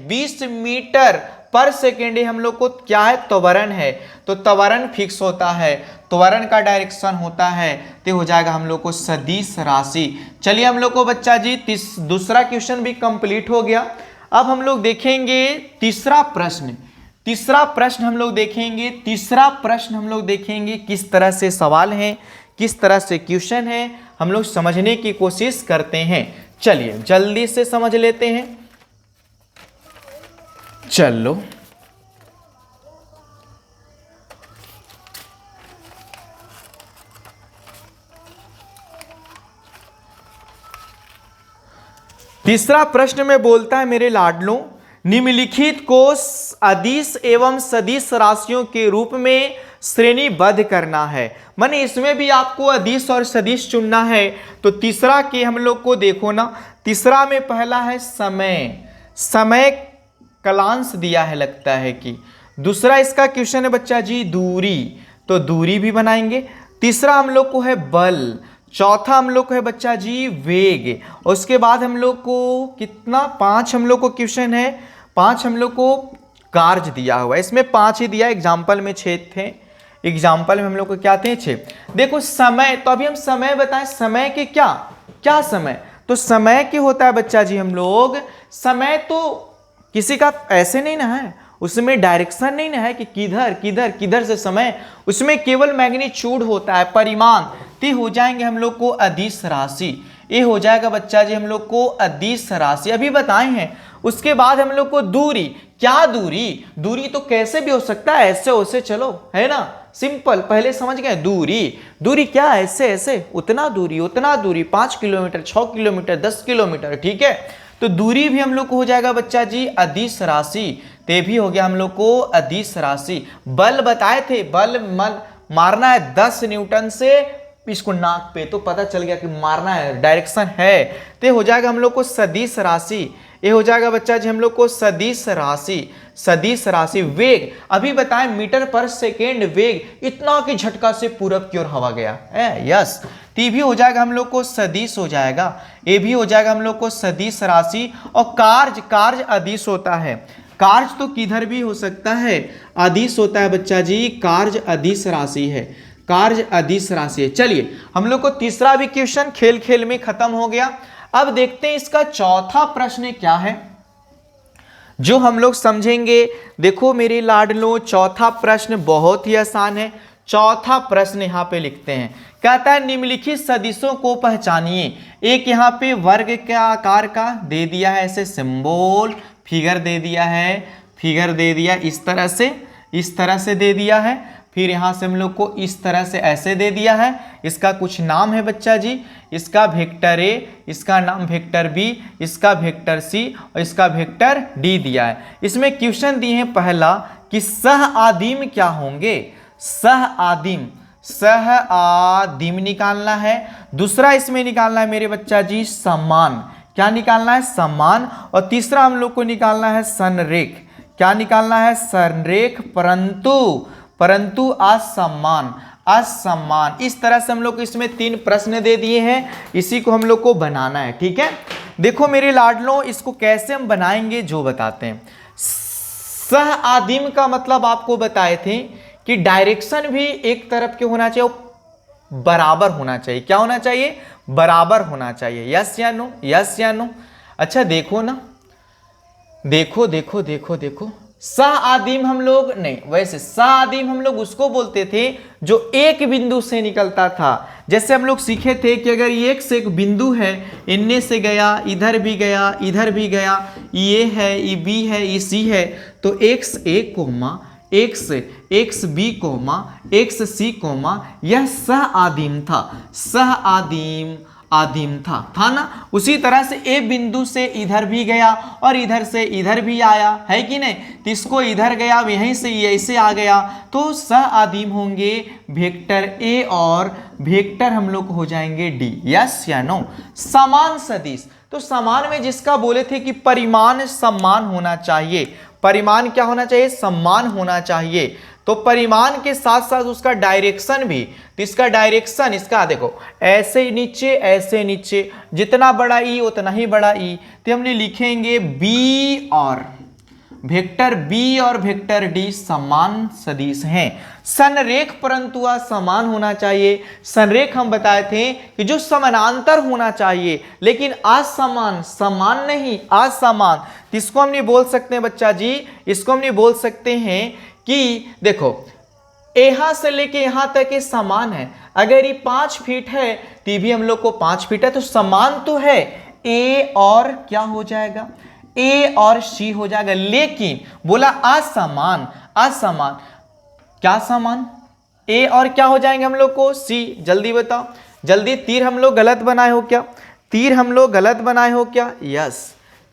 20 मीटर पर सेकेंड, हम लोग को क्या है? त्वरण है, तो त्वरण फिक्स होता है, त्वरण का डायरेक्शन होता है, तो हो जाएगा हम लोग को सदिश राशि। चलिए हम लोग को बच्चा जी दूसरा क्वेश्चन भी कंप्लीट हो गया। अब हम लोग देखेंगे तीसरा प्रश्न हम लोग देखेंगे किस तरह से सवाल है, किस तरह से क्वेश्चन है, हम लोग समझने की कोशिश करते हैं। चलिए जल्दी से समझ लेते हैं। चलो तीसरा प्रश्न में बोलता है मेरे लाडलों, निम्नलिखित को अदिश एवं सदिश राशियों के रूप में श्रेणीबद्ध करना है। माने इसमें भी आपको अदिश और सदिश चुनना है। तो तीसरा के हम लोग को देखो ना, तीसरा में पहला है समय, समय कालांश दिया है, लगता है कि दूसरा इसका क्वेश्चन है बच्चा जी दूरी, तो दूरी भी बनाएंगे। तीसरा हम लोग को है बल, चौथा हम लोग को है बच्चा जी वेग, और उसके बाद हम लोग को कितना 5 हम लोग को क्वेश्चन है, 5 हम लोग को कार्य दिया हुआ है। इसमें 5 ही दिया, एग्जाम्पल में 6 थे, एग्जाम्पल में हम लोग को क्या थे 6। देखो समय, तो अभी हम समय बताएं, समय के क्या क्या समय, तो समय के होता है बच्चा जी हम लोग, समय तो किसी का ऐसे नहीं ना है, उसमें डायरेक्शन नहीं ना है कि किधर किधर किधर से समय, उसमें केवल मैग्नीट्यूड होता है, परिमाण। तो हो जाएंगे हम लोग को अदिश राशि, ये हो जाएगा बच्चा जी हम लोग को अदिश राशि, अभी बताए हैं। उसके बाद हम लोग को दूरी, क्या दूरी, दूरी तो कैसे भी हो सकता है, ऐसे वैसे चलो, है ना, सिंपल, पहले समझ गए। दूरी, दूरी क्या, ऐसे ऐसे, उतना दूरी 5 किलोमीटर, 6 किलोमीटर, 10 किलोमीटर, ठीक है। तो दूरी भी हम लोग को हो जाएगा बच्चा जी अदिश राशि, ते भी हो गया हम लोग को अदिश राशि। बल बताए थे, बल मारना है 10 न्यूटन से, इसको नाक पे, तो पता चल गया कि मारना है, डायरेक्शन है, तो हो जाएगा हम लोग को सदिश राशि, ये हो जाएगा बच्चा जी हम लोग को सदिश राशि, सदिश राशि। वेग अभी बताएं मीटर पर सेकेंड वेग, इतना कि झटका से पूरब की ओर हवा गया है, यस, टी भी हो जाएगा हम लोग को सदिश हो जाएगा, ये भी हो जाएगा हम लोग को सदिश राशि। और कार्य, कार्य अदिश होता है, कार्य तो किधर भी हो सकता है, अदिश होता है बच्चा जी, कार्य अदिश राशि है, कार्य अदिश राशि है। चलिए हम लोग को तीसरा भी क्वेश्चन खेल खेल में खत्म हो गया। अब देखते हैं इसका चौथा प्रश्न क्या है जो हम लोग समझेंगे। देखो मेरे लाडलो, चौथा प्रश्न बहुत ही आसान है। चौथा प्रश्न यहाँ पे लिखते हैं, कहता है निम्नलिखित सदिशों को पहचानिए। एक यहाँ पे वर्ग के आकार का दे दिया है, ऐसे सिंबल फिगर दे दिया है, फिगर दे दिया इस तरह से दे दिया है। फिर यहाँ से हम लोग को इस तरह से ऐसे दे दिया है, इसका कुछ नाम है बच्चा जी, इसका वेक्टर ए, इसका नाम वेक्टर बी, इसका वेक्टर सी और इसका वेक्टर डी दिया है। इसमें क्वेश्चन दिए हैं पहला कि सह आदिम क्या होंगे, सह आदिम, सह आदिम निकालना है। दूसरा इसमें निकालना है मेरे बच्चा जी समान, क्या निकालना है, समान। और तीसरा हम लोग को निकालना है संरेख, क्या निकालना है, संरेख परंतु असमान, असमान। इस तरह से हम लोग को इसमें 3 प्रश्न दे दिए हैं, इसी को हम लोग को बनाना है, ठीक है। देखो मेरे लाडलों, इसको कैसे हम बनाएंगे जो बताते हैं। सह आदिम का मतलब आपको बताए थे कि डायरेक्शन भी एक तरफ के होना चाहिए, बराबर होना चाहिए। क्या होना चाहिए, बराबर होना चाहिए, यस या नो, यस या नो। अच्छा देखो ना, देखो देखो देखो देखो, सह आदिम हम लोग नहीं, वैसे सह आदिम हम लोग उसको बोलते थे जो एक बिंदु से निकलता था। जैसे हम लोग सीखे थे कि अगर ये एक से एक बिंदु है, इनने से गया, इधर भी गया, इधर भी गया, ये है, ये बी है, ये सी है, तो x A comma x B comma x C comma, यह सह आदिम था, सह आदिम था ना। उसी तरह से ए बिंदु से इधर भी गया और इधर से इधर भी आया, है कि नहीं, तो इसको इधर गया, यहीं से ऐसे आ गया, तो सह आदिम होंगे वेक्टर ए और वेक्टर हम लोग हो जाएंगे डी, यस या नो। समान सदिश, तो समान में जिसका बोले थे कि परिमाण समान होना चाहिए, परिमाण क्या होना चाहिए, समान होना चाहिए। तो परिमाण के साथ साथ उसका डायरेक्शन भी, तो इसका डायरेक्शन, इसका देखो ऐसे नीचे, जितना बड़ा ई उतना ही बड़ा ई, तो हमने लिखेंगे बी और वेक्टर बी और वेक्टर डी समान सदिश हैं। संरेख परंतु असमान होना चाहिए। संरेख हम बताए थे कि जो समानांतर होना चाहिए, लेकिन असमान, समान नहीं, असमान। इसको हम नहीं बोल सकते हैं बच्चा जी, इसको हम नहीं बोल सकते हैं कि देखो यहां से लेके यहां तक ये समान है। अगर ये 5 फीट है तो भी हम लोग को 5 फीट है, तो समान तो है, ए और क्या हो जाएगा, ए और सी हो जाएगा। लेकिन बोला असमान, असमान, क्या समान, ए और क्या हो जाएंगे हम लोग को, सी। जल्दी बताओ, जल्दी। तीर हम लोग गलत बनाए हो क्या, तीर हम लोग गलत बनाए हो क्या, यस।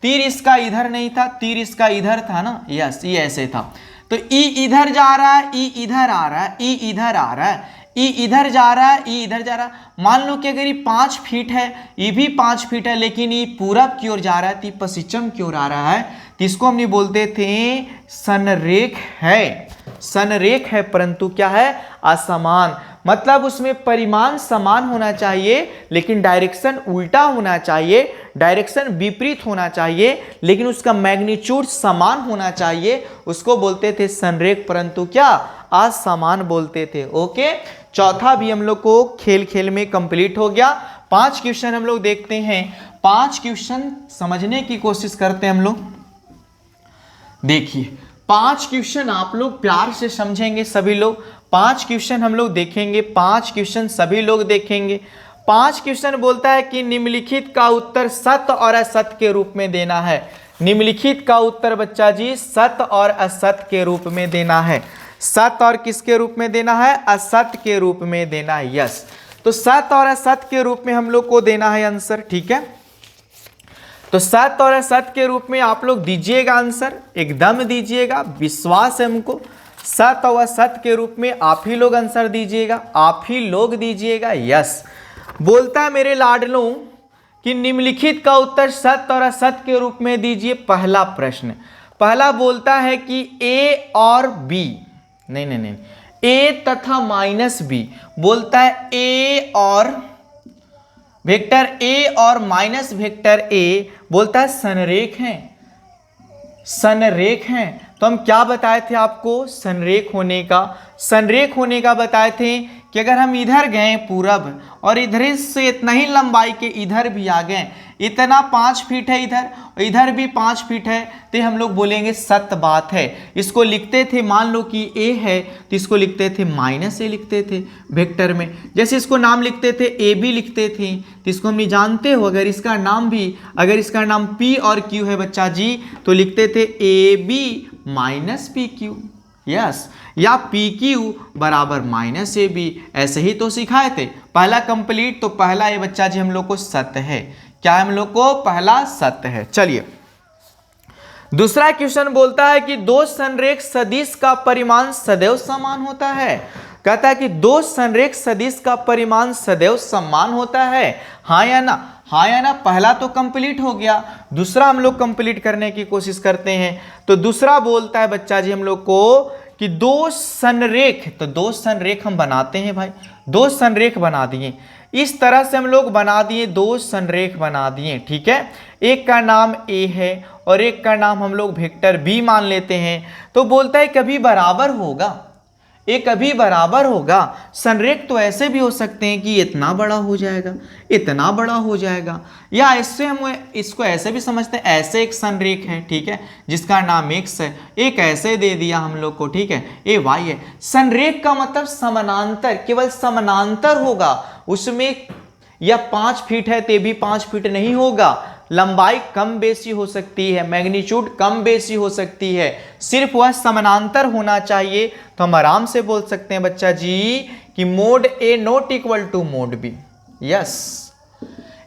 तीर इसका इधर नहीं था, तीर इसका इधर था ना, यस, ये ऐसे था। तो ई इधर जा रहा है, ई इधर आ रहा है, ई इधर आ रहा है, ई इधर जा रहा है, ई इधर जा रहा है। मान लो कि अगर ये 5 फीट है, ये भी 5 फीट है, लेकिन ये पूरब की ओर जा रहा है, तो पश्चिम की ओर आ रहा है, तो इसको हम नहीं बोलते थे संरेख है, संरेख है परंतु क्या है, असमान। मतलब उसमें परिमाण समान होना चाहिए लेकिन डायरेक्शन उल्टा होना चाहिए, डायरेक्शन विपरीत होना चाहिए, लेकिन उसका मैग्नीट्यूड समान होना चाहिए, उसको बोलते थे संरेख परंतु क्या, असमान बोलते थे। ओके, चौथा भी हम लोग को खेल खेल में कंप्लीट हो गया। 5 क्वेश्चन हम लोग देखते हैं, 5 क्वेश्चन समझने की कोशिश करते हैं हम लोग। देखिए 5 क्वेश्चन आप लोग प्यार से समझेंगे सभी लोग, 5 क्वेश्चन हम लोग देखेंगे, 5 क्वेश्चन सभी लोग देखेंगे। 5 क्वेश्चन बोलता है कि निम्नलिखित का उत्तर सत्य और असत्य के रूप में देना है। निम्नलिखित का उत्तर बच्चा जी सत्य और असत्य के रूप में देना है। सत्य और किसके रूप में देना है, असत्य के रूप में देना है। यस, तो सत्य और असत्य के रूप में हम लोग को देना है आंसर, ठीक है। तो सत्य और असत्य के रूप में आप लोग दीजिएगा आंसर, एकदम दीजिएगा, विश्वास है हमको। सत्य और असत्य के रूप में आप ही लोग आंसर दीजिएगा, आप ही लोग दीजिएगा। यस, बोलता है मेरे लाडलों कि निम्नलिखित का उत्तर सत्य और असत्य के रूप में दीजिए। पहला प्रश्न, पहला बोलता है कि ए और बी, नहीं, ए तथा माइनस बी, बोलता है ए और वेक्टर ए और माइनस वेक्टर ए बोलता है संरेख हैं, संरेख हैं। तो हम क्या बताए थे आपको संरेख होने का, संरेख होने का बताए थे कि अगर हम इधर गए पूरब और इधर से इतना ही लंबाई के इधर भी आ गए, इतना 5 फीट है इधर और इधर भी 5 फीट है, तो हम लोग बोलेंगे सत्य बात है। इसको लिखते थे, मान लो कि ए है तो इसको लिखते थे माइनस ए लिखते थे वेक्टर में। जैसे इसको नाम लिखते थे ए बी लिखते थे, तो इसको हम नहीं जानते हो अगर इसका नाम भी, अगर इसका नाम पी और क्यू है बच्चा जी, तो लिखते थे A B minus P Q. Yes, या पी क्यू बराबर माइनस ए बी, ऐसे ही तो सिखाए थे। पहला कंप्लीट, तो पहला ये बच्चा जी हम लोग को सत्य है। क्या हम लोग को पहला सत्य है। चलिए दूसरा क्वेश्चन बोलता है कि दो संरेख सदिश का परिमाण सदैव समान होता है। कहता है कि दो संरेख सदिश का परिमाण सदैव समान होता है, हाँ या ना, हाँ या ना। पहला तो कंप्लीट हो गया, दूसरा हम लोग कंप्लीट करने की कोशिश करते हैं। तो दूसरा बोलता है बच्चा जी हम लोग को कि दो संरेख, तो दो संरेख हम बनाते हैं भाई, दो संरेख बना दिए, इस तरह से हम लोग बना दिए, दो संरेख बना दिए, ठीक है। एक का नाम ए है और एक का नाम हम लोग वेक्टर बी मान लेते हैं। तो बोलता है कभी बराबर होगा, ये कभी बराबर होगा। संरेख तो ऐसे भी हो सकते हैं कि इतना बड़ा हो जाएगा, इतना बड़ा हो जाएगा, या ऐसे हम इसको ऐसे भी समझते हैं, ऐसे एक संरेख है, ठीक है, जिसका नाम एक्स है, एक ऐसे दे दिया हम लोग को, ठीक है, ए वाई है। संरेख का मतलब समानांतर, केवल समानांतर होगा उसमें, या 5 फीट है तो भी 5 फीट नहीं होगा, लंबाई कम बेसी हो सकती है, मैग्नीट्यूड कम बेसी हो सकती है, सिर्फ वह समानांतर होना चाहिए। तो हम आराम से बोल सकते हैं बच्चा जी कि mod A not equal to mod B. Yes,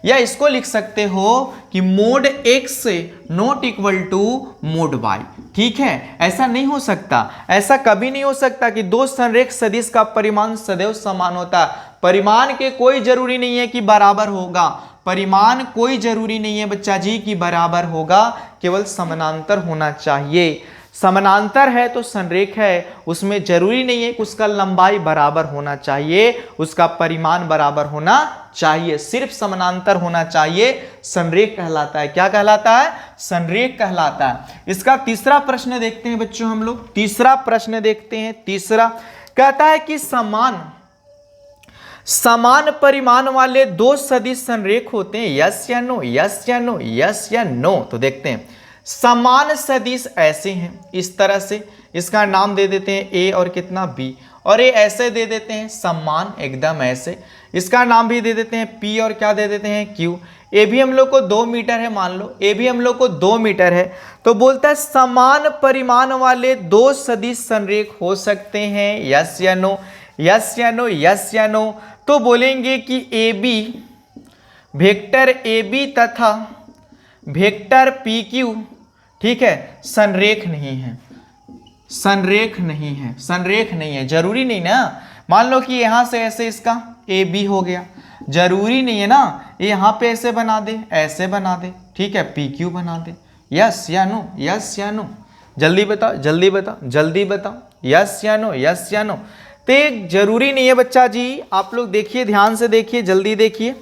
या इसको लिख सकते हो कि mod X not equal to mod Y, ठीक है। ऐसा नहीं हो सकता, ऐसा कभी नहीं हो सकता कि दो संरेख सदिश का परिमाण सदैव समान होता। परिमाण के कोई जरूरी नहीं है कि बराबर होगा, परिमाण कोई जरूरी नहीं है बच्चा जी कि बराबर होगा, केवल समानांतर होना चाहिए। समानांतर है तो संरेख है, उसमें जरूरी नहीं है कि उसका लंबाई बराबर होना चाहिए, उसका परिमाण बराबर होना चाहिए, सिर्फ समानांतर होना चाहिए, संरेख कहलाता है। क्या कहलाता है? संरेख कहलाता है। इसका तीसरा प्रश्न देखते हैं बच्चों हम लोग, तीसरा प्रश्न देखते हैं। तीसरा कहता है कि समान परिमाण वाले दो सदिश संरेख होते हैं, यस या नो, यस या नो, यस या नो। तो देखते हैं, समान सदिश ऐसे हैं, इस तरह से, इसका नाम दे देते हैं ए और कितना बी, और ये ऐसे दे देते हैं समान, एकदम ऐसे, इसका नाम भी दे देते हैं पी और क्या दे देते हैं क्यू। ए भी हम लोग को 2 मीटर है, मान लो ए भी हम लोग को 2 मीटर है। तो बोलता है समान परिमाण वाले दो सदिश संरेख हो सकते हैं, यस या नो, यस या नो, यस या नो। तो बोलेंगे कि A B, vector A B तथा वेक्टर पी क्यू, ठीक है, संरेख नहीं है, संरेख नहीं है, संरेख नहीं है। जरूरी नहीं ना, मान लो कि यहां से ऐसे इसका ए बी हो गया, जरूरी नहीं है ना यहाँ पे ऐसे बना दे, ऐसे बना दे, ठीक है, पी क्यू बना दे, यस या नो, यस या नो, जल्दी बताओ, जल्दी बताओ, जल्दी बताओ, यस या नो, यस या नो। तो एक जरूरी नहीं है बच्चा जी, आप लोग देखिए, ध्यान से देखिए, जल्दी देखिए,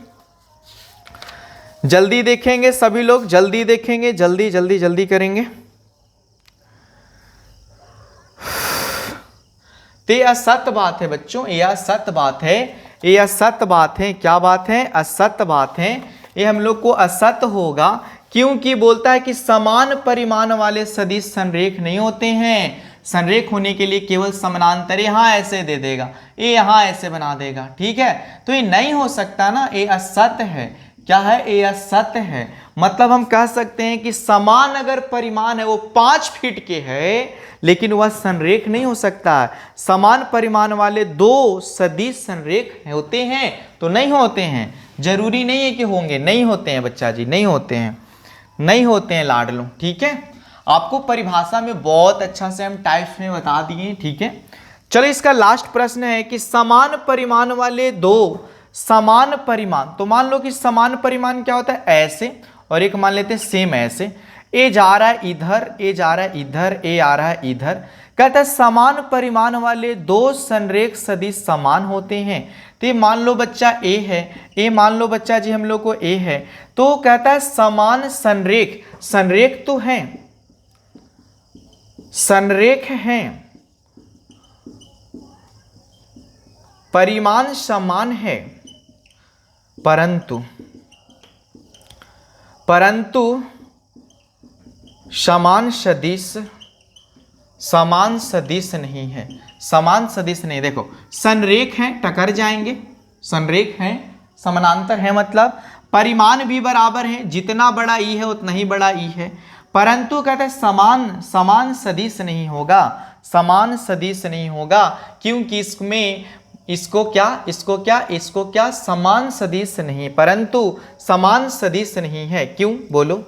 जल्दी देखेंगे सभी लोग, जल्दी देखेंगे, जल्दी जल्दी जल्दी करेंगे। तो यह असत्य बात है बच्चों, यह असत्य बात है, यह असत्य बात है। क्या बात है? असत्य बात है। ये हम लोग को असत्य होगा क्योंकि बोलता है कि समान परिमाण वाले सदिश संरेख नहीं होते हैं। संरेख होने के लिए केवल समानांतर यहाँ ऐसे दे देगा, ये यहाँ ऐसे बना देगा, ठीक है। तो ये नहीं हो सकता ना, ये असत्य है। क्या है? ये असत्य है। मतलब हम कह सकते हैं कि समान अगर परिमाण है, वो 5 फीट के है, लेकिन वह संरेख नहीं हो सकता है। समान परिमाण वाले दो सदिश संरेख होते हैं तो नहीं होते हैं, जरूरी नहीं है कि होंगे, नहीं होते हैं बच्चा जी, नहीं होते हैं, नहीं होते हैं लाडलो, ठीक है। आपको परिभाषा में बहुत अच्छा से हम टाइप्स में बता दिए, ठीक है। चलो इसका लास्ट प्रश्न है कि समान परिमाण वाले दो समान परिमाण, तो मान लो कि समान परिमाण क्या होता है? ऐसे, और एक मान लेते हैं सेम ऐसे, ए जा रहा है इधर, ए जा रहा है इधर, ए आ रहा है इधर। कहता है समान परिमाण वाले दो संरेख सदिश समान होते हैं। तो ये मान लो बच्चा ए है, ए मान लो बच्चा जी हम लोग को ए है, तो कहता है समान संरेख, संरेख तो है, संरेख है, परिमाण समान है, परंतु समान सदिश नहीं है, समान सदिश नहीं। देखो संरेख है, टकर जाएंगे, संरेख है, समानांतर है, मतलब परिमाण भी बराबर है, जितना बड़ा ई है उतना ही बड़ा ई है, परंतु कहते हैं समान सदिश नहीं होगा, समान सदिश नहीं होगा, क्योंकि इसमें इसको क्या समान सदिश नहीं, परंतु समान सदिश नहीं है। क्यों बोलो?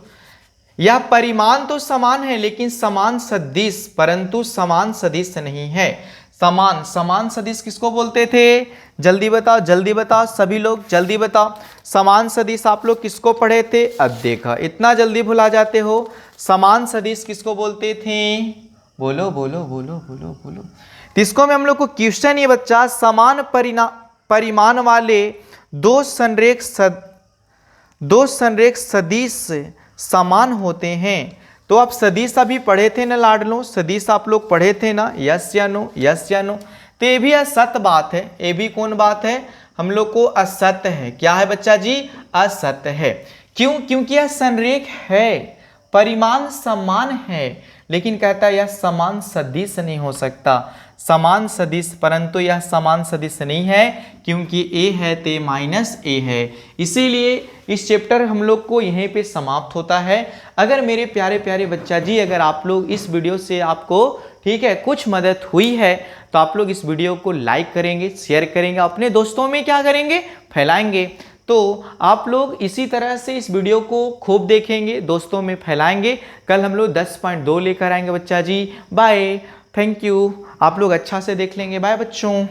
यह परिमाण तो समान है लेकिन समान सदिश, परंतु समान सदिश नहीं है। समान सदिश किसको बोलते थे? जल्दी बताओ, जल्दी बताओ सभी लोग, जल्दी बताओ। समान सदिश आप लोग किसको पढ़े थे? अब देखा, इतना जल्दी भुला जाते हो। समान सदिश किसको बोलते थे? बोलो बोलो बोलो बोलो बोलो। इसको में हम लोग को क्वेश्चन ये बच्चा, समान परिमाण वाले दो संरेख सदिश समान होते हैं। तो आप सदिश अभी पढ़े थे ना लाडलो, सदिश आप लोग पढ़े थे ना, यस या नो, यस या नो। तो ये भी असत्य बात है, ये भी कौन बात है? हम लोग को असत्य है। क्या है बच्चा जी? असत्य है। क्यों? क्योंकि यह संरेख है, परिमाण समान है, लेकिन कहता है यह समान सदिश नहीं हो सकता, समान सदिश, परंतु यह समान सदिश नहीं है क्योंकि ए है तो माइनस ए है। इसीलिए इस चैप्टर हम लोग को यहीं पे समाप्त होता है। अगर मेरे प्यारे प्यारे बच्चा जी, अगर आप लोग इस वीडियो से आपको ठीक है कुछ मदद हुई है तो आप लोग इस वीडियो को लाइक करेंगे, शेयर करेंगे, अपने दोस्तों में क्या करेंगे? फैलाएंगे। तो आप लोग इसी तरह से इस वीडियो को खूब देखेंगे, दोस्तों में फैलाएंगे। कल हम लोग 10.2 लेकर आएंगे बच्चा जी। Bye, thank you. आप लोग अच्छा से देख लेंगे। बाय बच्चों।